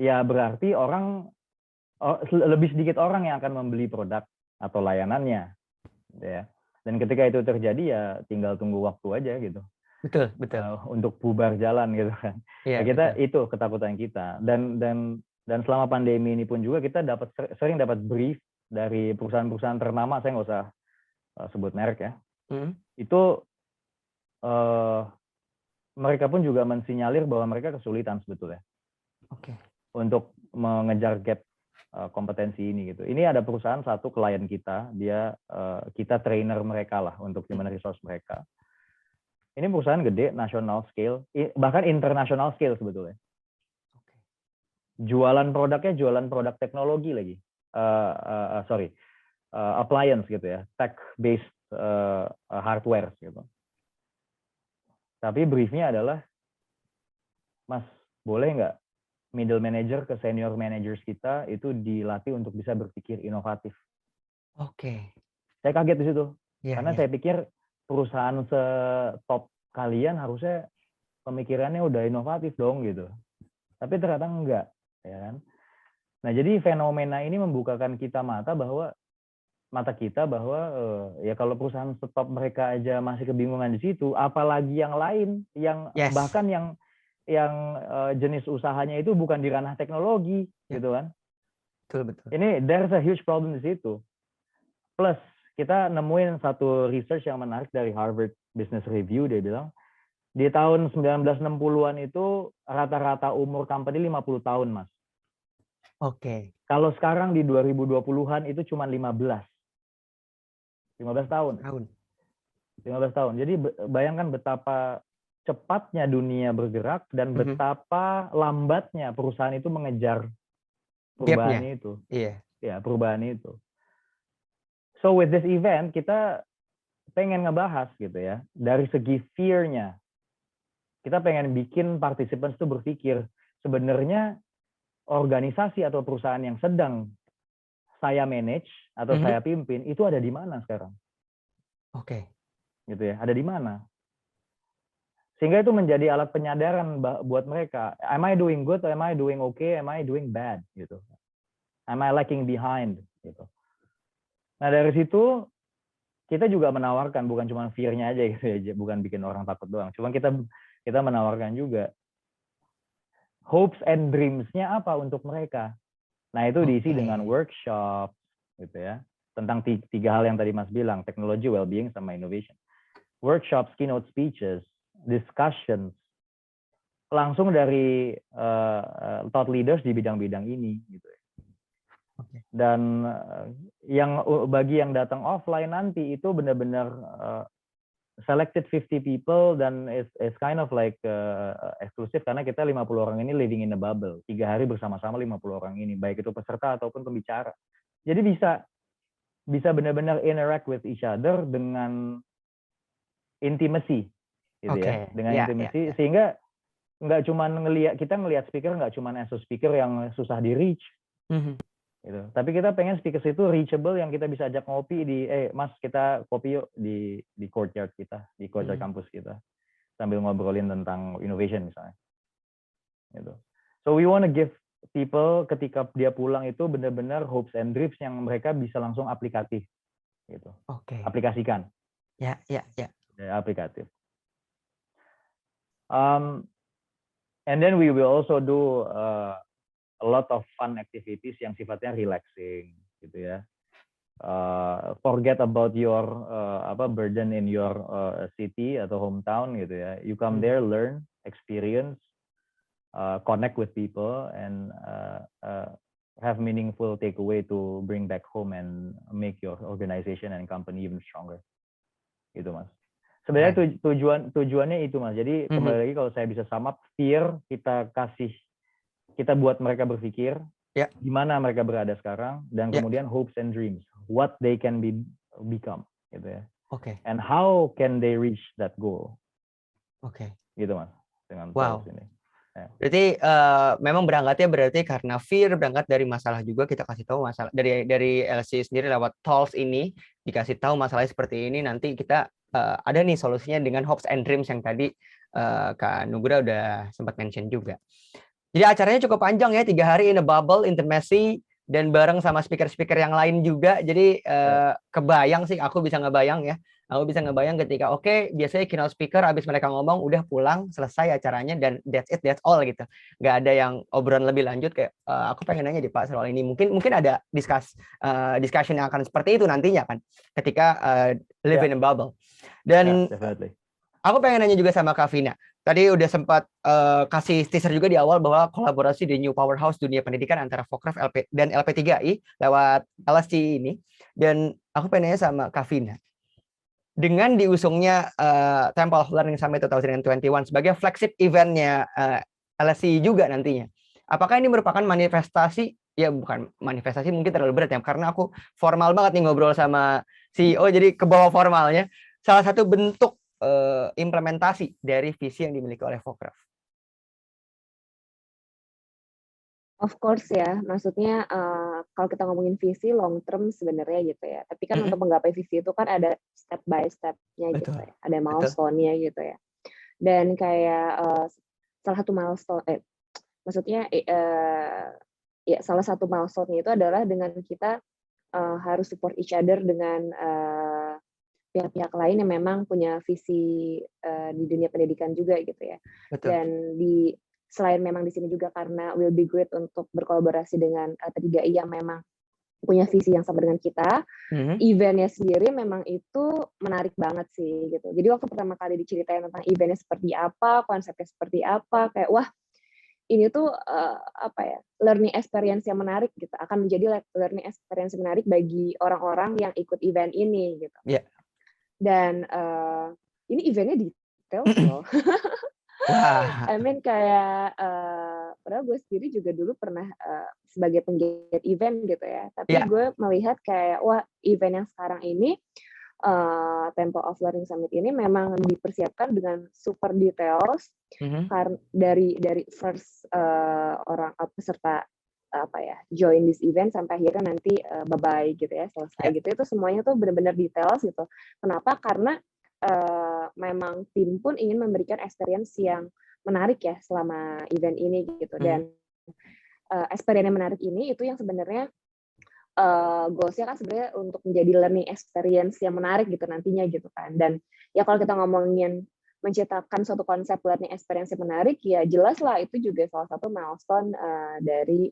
Speaker 3: ya berarti lebih sedikit orang yang akan membeli produk atau layanannya, ya. Dan ketika itu terjadi, ya tinggal tunggu waktu aja gitu.
Speaker 1: Betul.
Speaker 3: Untuk bubar jalan gitu kan.
Speaker 1: Ya,
Speaker 3: kita betul. Itu ketakutan kita. Dan selama pandemi ini pun juga kita sering dapat brief dari perusahaan-perusahaan ternama, saya nggak usah sebut merek ya. Itu mereka pun juga mensinyalir bahwa mereka kesulitan sebetulnya untuk mengejar gap kompetensi ini gitu. Ini ada perusahaan satu, klien kita, kita trainer mereka lah untuk human resource mereka. Ini perusahaan gede, national scale, bahkan international scale sebetulnya. Jualan produknya jualan produk teknologi lagi. Appliance gitu ya, tech based hardware gitu. Tapi briefnya adalah, Mas, boleh nggak middle manager ke senior managers kita itu dilatih untuk bisa berpikir inovatif? Saya kaget di situ. Karena saya pikir perusahaan setop kalian harusnya pemikirannya udah inovatif dong gitu. Tapi ternyata enggak, ya kan? Nah, jadi fenomena ini membukakan mata kita bahwa ya kalau perusahaan stop mereka aja masih kebingungan di situ, apalagi yang lain yang bahkan yang jenis usahanya itu bukan di ranah teknologi, gitu kan?
Speaker 1: Betul.
Speaker 3: Ini there's a huge problem di situ. Plus kita nemuin satu research yang menarik dari Harvard Business Review, dia bilang di tahun 1960-an itu rata-rata umur company 50 tahun, Mas. Kalau sekarang di 2020-an itu cuma 15 tahun. 15 tahun. Jadi bayangkan betapa cepatnya dunia bergerak dan betapa lambatnya perusahaan itu mengejar perubahan itu. Ya, perubahan itu. So with this event kita pengen ngebahas gitu ya, dari segi fear-nya. Kita pengen bikin participants itu berpikir, sebenarnya organisasi atau perusahaan yang sedang saya manage atau saya pimpin itu ada di mana sekarang,
Speaker 1: Oke.
Speaker 3: gitu ya, ada di mana. Sehingga itu menjadi alat penyadaran buat mereka. Am I doing good? Am I doing okay? Am I doing bad? Gitu. Am I lagging behind? Gitu. Nah dari situ kita juga menawarkan, bukan cuma fear-nya aja gitu ya, bukan bikin orang takut doang. Cuma kita menawarkan juga hopes and dreams-nya apa untuk mereka. Nah itu diisi dengan workshop, gitu ya, tentang tiga hal yang tadi Mas bilang, teknologi, well-being, sama innovation. Workshops, keynote speeches, discussions, langsung dari thought leaders di bidang-bidang ini, gitu. Dan yang bagi yang datang offline nanti itu benar-benar selected 50 people dan it's kind of like eksklusif karena kita 50 orang ini living in a bubble. 3 hari bersama-sama 50 orang ini, baik itu peserta ataupun pembicara. Jadi bisa benar-benar interact with each other dengan intimacy, gitu ya. Dengan intimacy sehingga nggak cuma ngelihat speaker nggak cuma as a speaker yang susah di reach. Gitu. Tapi kita pengen speakers itu reachable yang kita bisa ajak ngopi di Mas kita kopi yuk di courtyard kita, di courtyard kampus kita sambil ngobrolin tentang innovation misalnya. Gitu. So we want to give people ketika dia pulang itu benar-benar hopes and dreams yang mereka bisa langsung aplikatif gitu. Aplikasikan.
Speaker 1: Ya.
Speaker 3: Aplikatif. And then we will also do a lot of fun activities yang sifatnya relaxing, gitu ya. Forget about your burden in your city atau hometown, gitu ya. You come there, learn, experience, connect with people, and have meaningful takeaway to bring back home and make your organization and company even stronger. Gitu Mas. Sebenarnya tujuannya itu Mas. Jadi kembali lagi kalau saya bisa sum up, fear kita buat mereka berpikir gimana mereka berada sekarang dan kemudian hopes and dreams, what they can become, gitu ya. And how can they reach that goal? Gitu Mas dengan ini.
Speaker 1: Berarti memang berangkatnya karena fear, berangkat dari masalah juga, kita kasih tahu masalah dari LC sendiri lewat Talks ini dikasih tahu masalahnya seperti ini, nanti kita ada nih solusinya dengan hopes and dreams yang tadi Kak Nugra udah sempat mention juga. Jadi acaranya cukup panjang ya, 3 hari in a bubble, intimacy, dan bareng sama speaker-speaker yang lain juga. Jadi kebayang sih, aku bisa ngebayang ya. Aku bisa ngebayang ketika biasanya keynote speaker abis mereka ngomong udah pulang, selesai acaranya, dan that's it, that's all gitu. Nggak ada yang obrolan lebih lanjut kayak aku pengen nanya di Pak soal ini. Mungkin ada discussion yang akan seperti itu nantinya kan, ketika live in a bubble. Dan aku pengen nanya juga sama Kak Vina. Tadi udah sempat kasih teaser juga di awal bahwa kolaborasi di New Powerhouse dunia pendidikan antara Focref dan LP3I lewat LSC ini. Dan aku pengen nanya sama Kak Vina. Dengan diusungnya Temple of Learning Summit 2021 sebagai flagship eventnya LSC juga nantinya. Apakah ini merupakan manifestasi? Ya bukan manifestasi, mungkin terlalu berat ya. Karena aku formal banget nih ngobrol sama CEO, jadi ke bawah formalnya. Salah satu bentuk implementasi dari visi yang dimiliki oleh Focref.
Speaker 2: Of course ya, maksudnya kalau kita ngomongin visi long term sebenarnya gitu ya. Tapi kan untuk menggapai visi itu kan ada step by step-nya gitu ya. Ada milestone-nya gitu ya. Dan kayak salah satu milestone, maksudnya ya salah satu milestone-nya itu adalah dengan kita harus support each other dengan pihak-pihak lain yang memang punya visi di dunia pendidikan juga gitu ya. Dan selain memang di sini juga karena will be great untuk berkolaborasi dengan LP3I yang memang punya visi yang sama dengan kita, eventnya sendiri memang itu menarik banget sih gitu. Jadi waktu pertama kali diceritain tentang eventnya seperti apa, konsepnya seperti apa, kayak wah ini tuh learning experience yang menarik gitu, akan menjadi learning experience yang menarik bagi orang-orang yang ikut event ini gitu. Dan ini eventnya detail loh. I mean kayak padahal gue sendiri juga dulu pernah sebagai penggiat event gitu ya. Tapi gue melihat kayak wah event yang sekarang ini Temple of Learning Summit ini memang dipersiapkan dengan super details karena dari first orang peserta join this event sampai akhirnya nanti bye bye gitu ya, selesai gitu, itu semuanya tuh benar-benar details gitu. Kenapa? Karena memang tim pun ingin memberikan experience yang menarik ya selama event ini gitu. Dan experience yang menarik ini itu yang sebenarnya goals-nya kan sebenarnya untuk menjadi learning experience yang menarik gitu nantinya gitu kan. Dan ya kalau kita ngomongin menciptakan suatu konsep learning experience yang menarik, ya jelas lah itu juga salah satu milestone dari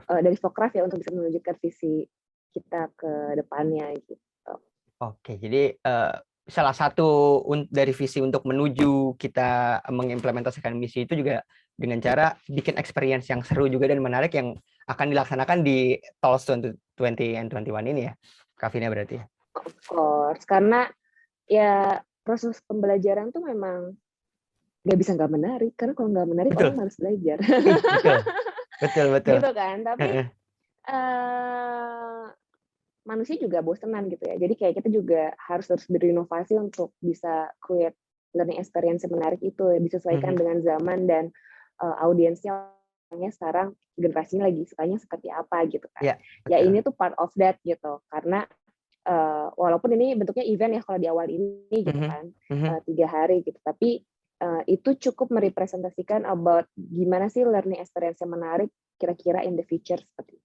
Speaker 2: dari Fokraf ya, untuk bisa menunjukkan visi kita ke depannya gitu.
Speaker 1: Oke, jadi salah satu dari visi untuk menuju kita mengimplementasikan misi itu juga dengan cara bikin experience yang seru juga dan menarik yang akan dilaksanakan di TOLS 2020 and 21 ini ya, Kak Vina berarti ya?
Speaker 2: Of course, karena ya proses pembelajaran tuh memang nggak bisa nggak menarik, karena kalau nggak menarik orang harus belajar.
Speaker 1: Betul.
Speaker 2: Gitu kan, tapi manusia juga bosenan gitu ya. Jadi kayak kita juga harus terus berinovasi untuk bisa create learning experience yang menarik itu, disesuaikan dengan zaman dan audiensnya sekarang generasinya lagi sukanya seperti apa gitu kan. Ya ini tuh part of that gitu, karena walaupun ini bentuknya event ya kalau di awal ini gitu kan, 3 hari gitu, tapi itu cukup merepresentasikan about gimana sih learning experience yang menarik kira-kira in the future seperti itu.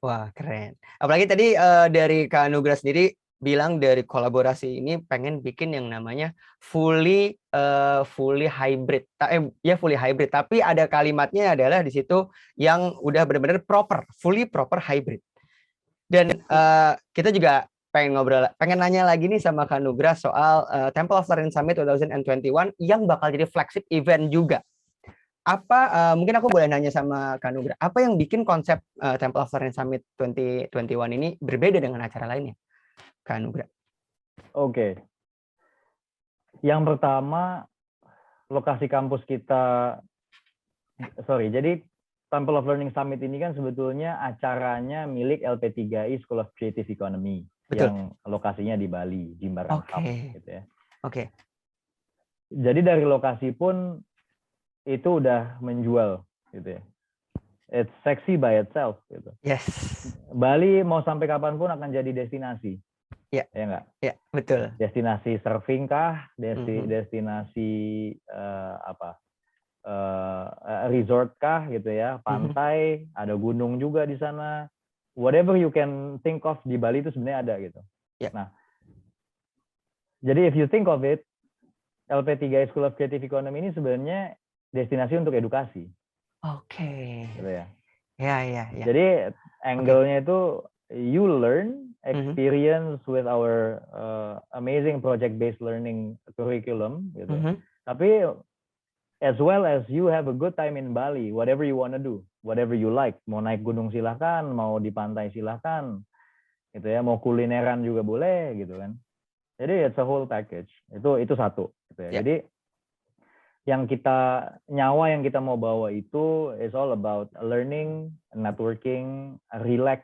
Speaker 1: Wah, keren. Apalagi tadi dari Kak Nugra sendiri bilang dari kolaborasi ini pengen bikin yang namanya fully hybrid. Fully hybrid, tapi ada kalimatnya adalah di situ yang udah benar-benar fully proper hybrid. Dan kita juga pengen nanya lagi nih sama Kak Nugra soal Temple of Learning Summit 2021 yang bakal jadi flagship event juga. Mungkin aku boleh nanya sama Kak Nugra, apa yang bikin konsep Temple of Learning Summit 2021 ini berbeda dengan acara lainnya, Kak Nugra?
Speaker 3: Oke. Yang pertama, lokasi kampus kita, jadi Temple of Learning Summit ini kan sebetulnya acaranya milik LP3I School of Creative Economy. Betul. Yang lokasinya di Bali, Jimbaran Hub, gitu ya.
Speaker 1: Oke.
Speaker 3: Jadi dari lokasi pun itu udah menjual gitu ya. It's sexy by itself gitu.
Speaker 1: Yes.
Speaker 3: Bali mau sampai kapanpun akan jadi destinasi.
Speaker 1: Ya.
Speaker 3: Ya enggak?
Speaker 1: Ya, betul.
Speaker 3: Destinasi surfing kah? Destinasi resort kah gitu ya, pantai, ada gunung juga di sana. Whatever you can think of di Bali itu sebenarnya ada gitu.
Speaker 1: Yeah.
Speaker 3: Nah, jadi if you think of it, LP3I School of Creative Economy ini sebenarnya destinasi untuk edukasi.
Speaker 1: Oke.
Speaker 3: Gitu ya.
Speaker 1: Ya.
Speaker 3: Jadi angle-nya itu you learn, experience with our amazing project-based learning curriculum gitu. Tapi as well as you have a good time in Bali, whatever you want to do, whatever you like. Mau naik gunung silahkan, mau di pantai silahkan, gitu ya. Mau kulineran juga boleh, gitu kan. Jadi it's a whole package. Itu satu, gitu ya. Jadi nyawa yang kita mau bawa itu is all about learning, networking, relax,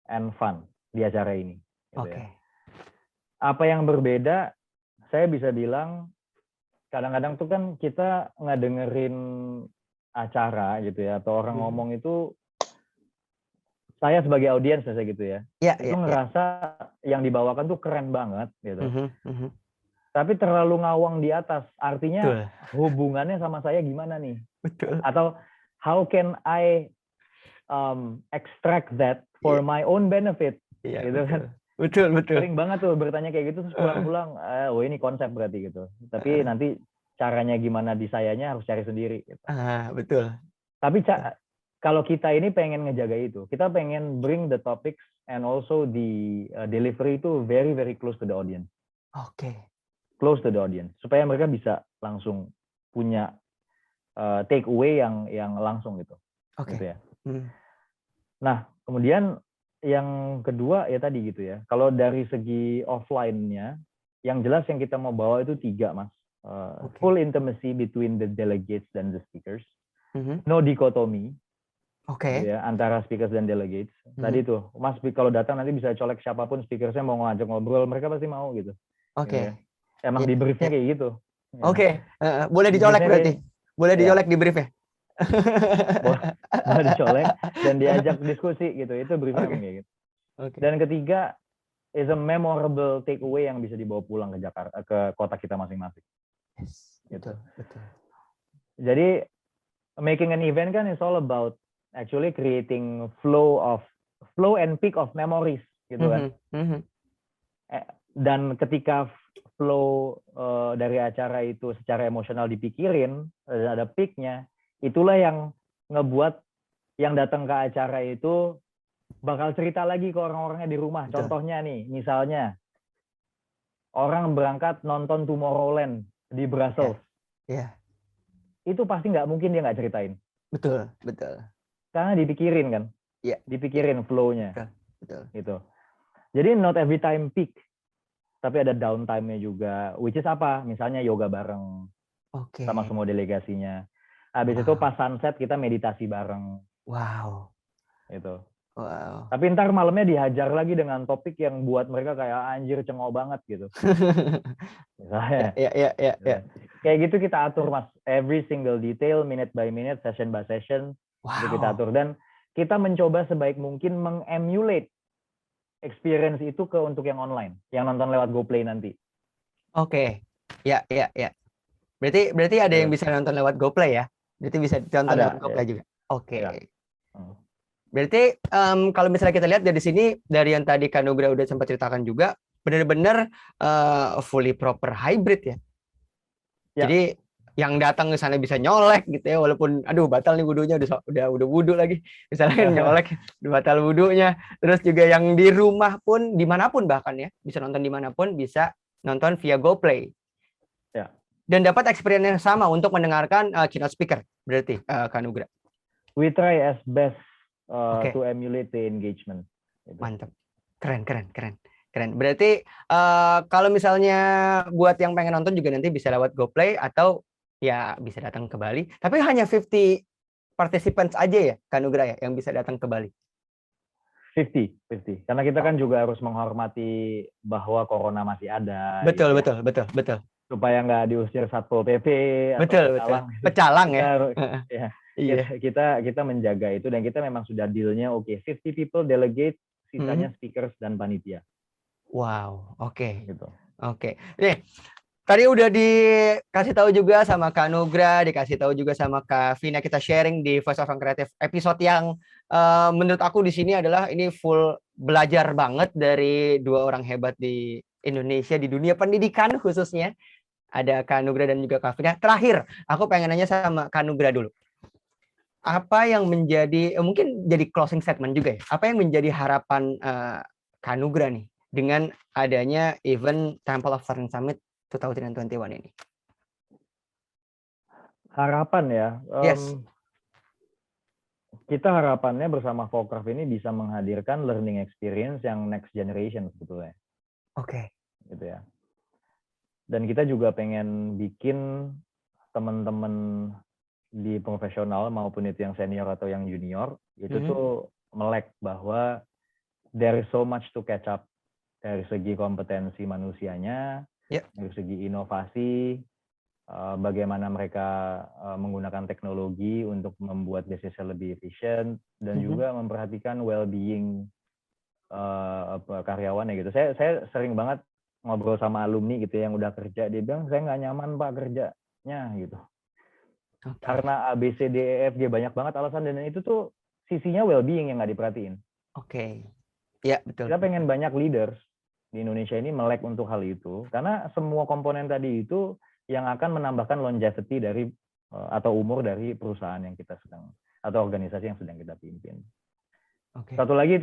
Speaker 3: and fun di acara ini. Gitu ya. Apa yang berbeda? Saya bisa bilang kadang-kadang tuh kan kita nggak dengerin acara gitu ya, atau orang ngomong itu, saya sebagai audiens saya gitu ya, itu ngerasa yang dibawakan tuh keren banget gitu. Tapi terlalu ngawang di atas, artinya hubungannya sama saya gimana nih?
Speaker 1: Betul.
Speaker 3: Atau how can I extract that for my own benefit? Gitu kan?
Speaker 1: Betul.
Speaker 3: Sering banget tuh bertanya kayak gitu, terus pulang-pulang, oh ini konsep berarti gitu. Tapi nanti caranya gimana di sayanya harus cari sendiri. Gitu.
Speaker 1: Betul.
Speaker 3: Tapi kalau kita ini pengen ngejaga itu, kita pengen bring the topics and also the delivery itu very very close to the audience. Close to the audience, supaya mereka bisa langsung punya take away yang langsung gitu. Gitu ya. Nah, kemudian yang kedua ya tadi gitu ya. Kalau dari segi offline-nya, yang jelas yang kita mau bawa itu 3, Mas. Full intimacy between the delegates dan the speakers. No dichotomy.
Speaker 1: Oke.
Speaker 3: gitu ya, antara speakers dan delegates. Tadi tuh, Mas kalau datang nanti bisa colek siapapun speakersnya mau ngajak ngobrol, mereka pasti mau gitu. Gitu
Speaker 1: Oke.
Speaker 3: ya. Emang
Speaker 1: Iya,
Speaker 3: di briefnya
Speaker 1: iya.
Speaker 3: kayak gitu. Ya.
Speaker 1: Oke. Boleh
Speaker 3: Di
Speaker 1: dicolek
Speaker 3: briefnya
Speaker 1: berarti.
Speaker 3: kayak,
Speaker 1: Boleh
Speaker 3: ya,
Speaker 1: dicolek di briefnya.
Speaker 3: boleh dicolek dan diajak diskusi gitu. Itu briefnya
Speaker 1: Oke.
Speaker 3: emang kayak gitu.
Speaker 1: Oke.
Speaker 3: Dan ketiga, is a memorable takeaway yang bisa dibawa pulang ke Jakarta, ke kota kita masing-masing.
Speaker 1: Yes,
Speaker 3: Gitu.
Speaker 1: betul, betul.
Speaker 3: Jadi making an event kan is all about actually creating flow and peak of memories gitu kan. Dan ketika flow dari acara itu secara emosional dipikirin, ada peaknya, itulah yang ngebuat yang datang ke acara itu bakal cerita lagi ke orang-orangnya di rumah.
Speaker 1: Betul.
Speaker 3: Contohnya nih, misalnya orang berangkat nonton Tomorrowland di Brussels.
Speaker 1: Iya.
Speaker 3: Itu pasti nggak mungkin dia nggak ceritain.
Speaker 1: Betul, betul.
Speaker 3: Karena dipikirin kan.
Speaker 1: Iya.
Speaker 3: Dipikirin flow-nya.
Speaker 1: Betul, betul.
Speaker 3: Gitu. Jadi not every time peak. Tapi ada downtime-nya juga. Which is apa? Misalnya yoga bareng.
Speaker 1: Oke.
Speaker 3: Sama semua delegasinya. Habis itu pas sunset kita meditasi bareng.
Speaker 1: Wow.
Speaker 3: Gitu.
Speaker 1: Wow.
Speaker 3: Tapi ntar malamnya dihajar lagi dengan topik yang buat mereka kayak anjir cengok banget gitu. Misalnya.
Speaker 1: Ya.
Speaker 3: Kayak gitu kita atur Mas. Every single detail, minute by minute, session by session.
Speaker 1: Wow.
Speaker 3: Itu kita atur. Dan kita mencoba sebaik mungkin mengemulate experience itu ke untuk yang online. Yang nonton lewat GoPlay nanti.
Speaker 1: Oke. Ya. Berarti ada yang bisa nonton lewat GoPlay ya? Berarti bisa ditonton lewat GoPlay juga? Oke.
Speaker 3: Ya.
Speaker 1: Berarti kalau misalnya kita lihat dari sini, dari yang tadi Kak Nugra udah sempat ceritakan juga, benar-benar fully proper hybrid ya. Jadi yang datang ke sana bisa nyolek gitu ya, walaupun aduh batal nih wudunya, udah wudu lagi, misalnya nyolek batal wudunya. Terus juga yang di rumah pun dimanapun bahkan ya, bisa nonton dimanapun, bisa nonton via GoPlay.
Speaker 3: Ya.
Speaker 1: Dan dapat experience yang sama untuk mendengarkan keynote speaker, berarti Kak Nugra.
Speaker 3: We try as best to emulate the engagement. Gitu.
Speaker 1: Mantap, keren. Berarti kalau misalnya buat yang pengen nonton juga nanti bisa lewat GoPlay atau ya bisa datang ke Bali. Tapi hanya 50 participants aja ya, Kak Nugra ya, yang bisa datang ke Bali.
Speaker 3: 50. Karena kita kan juga harus menghormati bahwa corona masih ada.
Speaker 1: Betul.
Speaker 3: Supaya nggak diusir Satpol PP
Speaker 1: atau pecalang ya.
Speaker 3: Kita menjaga itu dan kita memang sudah dealnya 50 people delegate, sisanya speakers dan panitia.
Speaker 1: Wow, oke.
Speaker 3: Gitu.
Speaker 1: Oke. Nih, tadi udah dikasih tahu juga sama Kak Nugra, dikasih tahu juga sama Kak Vina, kita sharing di Voice of Creative episode yang menurut aku di sini adalah ini full belajar banget dari dua orang hebat di Indonesia, di dunia pendidikan khususnya. Ada Kak Nugra dan juga Kak Vina. Terakhir, aku pengen nanya sama Kak Nugra dulu. Apa yang menjadi, mungkin jadi closing statement juga ya, apa yang menjadi harapan Kak Nugra nih dengan adanya event Temple of Learning Summit 2021 ini?
Speaker 3: Harapan ya.
Speaker 1: Yes.
Speaker 3: Kita harapannya bersama Vocraft ini bisa menghadirkan learning experience yang next generation sebetulnya.
Speaker 1: Oke.
Speaker 3: Gitu ya. Dan kita juga pengen bikin teman-teman di profesional maupun itu yang senior atau yang junior itu tuh melek bahwa there is so much to catch up dari segi kompetensi manusianya, dari segi inovasi, bagaimana mereka menggunakan teknologi untuk membuat bisnisnya lebih efisien dan juga memperhatikan well-being karyawannya gitu. Saya sering banget ngobrol sama alumni gitu yang udah kerja, dia bilang saya nggak nyaman Pak kerjanya gitu. Karena A, B, C, D, E, F, G banyak banget alasan dan itu tuh sisinya well-being yang nggak diperhatiin.
Speaker 1: Ya betul.
Speaker 3: Kita pengen banyak leaders di Indonesia ini melek untuk hal itu karena semua komponen tadi itu yang akan menambahkan longevity dari atau umur dari perusahaan yang kita sedang atau organisasi yang sedang kita pimpin. Satu lagi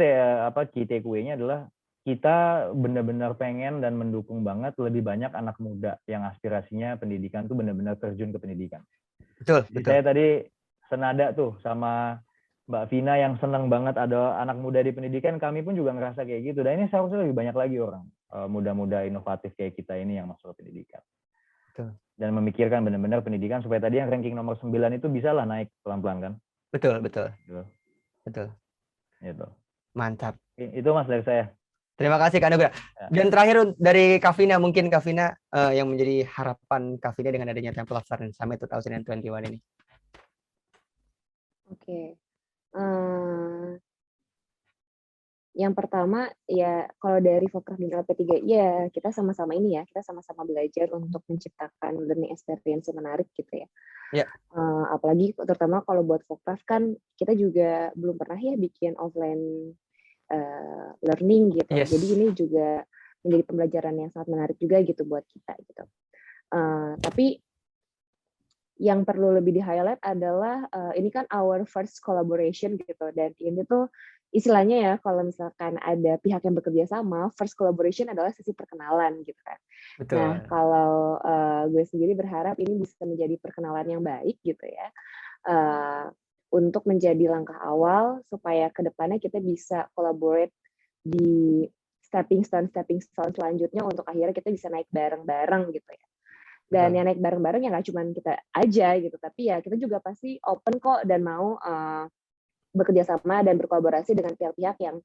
Speaker 3: key takeaway-nya adalah kita benar-benar pengen dan mendukung banget lebih banyak anak muda yang aspirasinya pendidikan tuh benar-benar terjun ke pendidikan.
Speaker 1: Betul.
Speaker 3: Saya tadi senada tuh sama Mbak Vina yang senang banget ada anak muda di pendidikan, kami pun juga ngerasa kayak gitu. Dan ini seharusnya lebih banyak lagi orang muda-muda inovatif kayak kita ini yang masuk ke pendidikan.
Speaker 1: Betul.
Speaker 3: Dan memikirkan benar-benar pendidikan supaya tadi yang ranking nomor 9 itu bisa lah naik pelan-pelan kan.
Speaker 1: Betul.
Speaker 3: Gitu.
Speaker 1: Betul.
Speaker 3: Gitu.
Speaker 1: Mantap.
Speaker 3: Itu Mas dari saya.
Speaker 1: Terima kasih Kak Nugra.
Speaker 3: Ya.
Speaker 1: Dan terakhir dari Kavina, mungkin Kavina yang menjadi harapan Kavina dengan adanya Temple of Learning Summit 2021 ini.
Speaker 2: Oke. Yang pertama ya kalau dari Fokraf dan LP3 ya kita sama-sama ini ya, kita sama-sama belajar untuk menciptakan learning experience yang menarik gitu ya.
Speaker 1: Ya.
Speaker 2: Apalagi terutama kalau buat Fokraf kan kita juga belum pernah ya bikin offline learning gitu.
Speaker 1: Yes.
Speaker 2: Jadi ini juga menjadi pembelajaran yang sangat menarik juga gitu buat kita gitu. Tapi yang perlu lebih di-highlight adalah ini kan our first collaboration gitu, dan ini tuh istilahnya ya kalau misalkan ada pihak yang bekerja sama, first collaboration adalah sesi perkenalan gitu kan.
Speaker 1: Betul.
Speaker 2: Nah kalau gue sendiri berharap ini bisa menjadi perkenalan yang baik gitu ya, untuk menjadi langkah awal supaya kedepannya kita bisa collaborate di stepping stone selanjutnya untuk akhirnya kita bisa naik bareng-bareng gitu ya. Dan yang naik bareng-bareng ya nggak cuma kita aja gitu, tapi ya kita juga pasti open kok dan mau bekerja sama dan berkolaborasi dengan pihak-pihak yang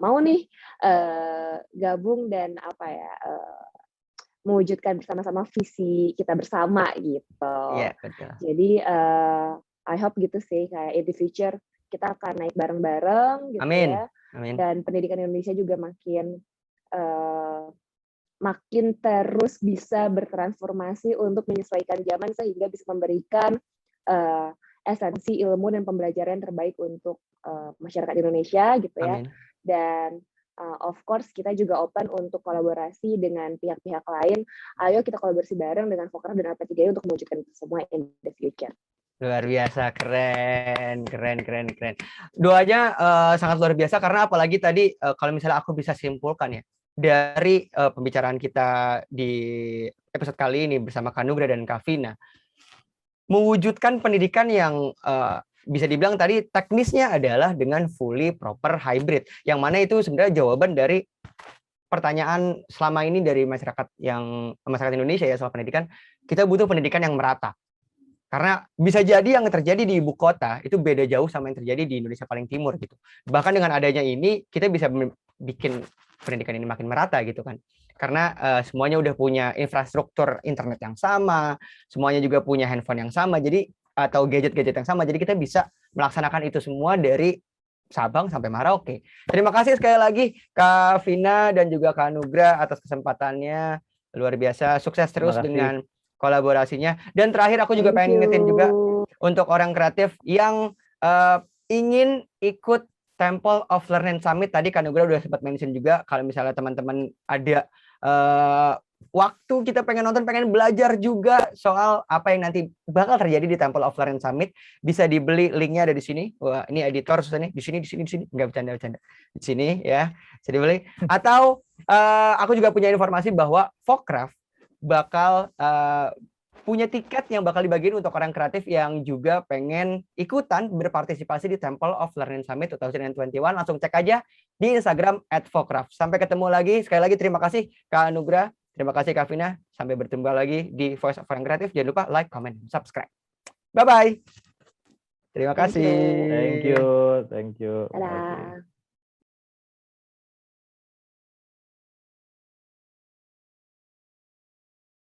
Speaker 2: mau nih gabung dan mewujudkan bersama-sama visi kita bersama gitu.
Speaker 1: Iya, betul.
Speaker 2: Jadi I hope gitu sih, kayak in the future kita akan naik bareng-bareng gitu.
Speaker 1: Amin.
Speaker 2: Ya.
Speaker 1: Amin.
Speaker 2: Dan pendidikan Indonesia juga makin terus bisa bertransformasi untuk menyesuaikan zaman sehingga bisa memberikan esensi ilmu dan pembelajaran terbaik untuk masyarakat Indonesia gitu ya.
Speaker 1: Amin.
Speaker 2: Dan of course kita juga open untuk kolaborasi dengan pihak-pihak lain. Ayo kita kolaborasi bareng dengan Fokraf dan LP3 untuk mewujudkan itu semua in the future.
Speaker 1: Luar biasa, keren. Doanya sangat luar biasa karena apalagi tadi kalau misalnya aku bisa simpulkan ya dari pembicaraan kita di episode kali ini bersama Kak Nugra dan Kavina, mewujudkan pendidikan yang bisa dibilang tadi teknisnya adalah dengan fully proper hybrid, yang mana itu sebenarnya jawaban dari pertanyaan selama ini dari masyarakat Indonesia ya soal pendidikan. Kita butuh pendidikan yang merata. Karena bisa jadi yang terjadi di ibu kota itu beda jauh sama yang terjadi di Indonesia paling timur gitu. Bahkan dengan adanya ini kita bisa bikin pendidikan ini makin merata gitu kan. Karena semuanya udah punya infrastruktur internet yang sama, semuanya juga punya handphone yang sama, jadi atau gadget-gadget yang sama. Jadi kita bisa melaksanakan itu semua dari Sabang sampai Merauke. Terima kasih sekali lagi Kak Vina dan juga Kak Nugra atas kesempatannya. Luar biasa, sukses terus dengan kolaborasinya. Dan terakhir aku juga pengen ingetin juga untuk orang kreatif yang ingin ikut Temple of Learning Summit. Tadi Kak Nugra udah sempat mention juga kalau misalnya teman-teman ada waktu kita pengen nonton, pengen belajar juga soal apa yang nanti bakal terjadi di Temple of Learning Summit, bisa dibeli, linknya ada di sini. Wah, ini editor susah nih, di sini, nggak bercanda. Di sini ya, bisa dibeli. Atau aku juga punya informasi bahwa Fokraf bakal punya tiket yang bakal dibagiin untuk orang kreatif yang juga pengen ikutan berpartisipasi di Temple of Learning Summit 2021. Langsung cek aja di Instagram @Fokraf. Sampai ketemu lagi. Sekali lagi terima kasih Kak Nugra, terima kasih Kak Vina. Sampai bertemu lagi di Voice of Orang Kreatif. Jangan lupa like, comment, subscribe. Bye-bye. Terima kasih.
Speaker 3: Thank you.
Speaker 2: Dadah.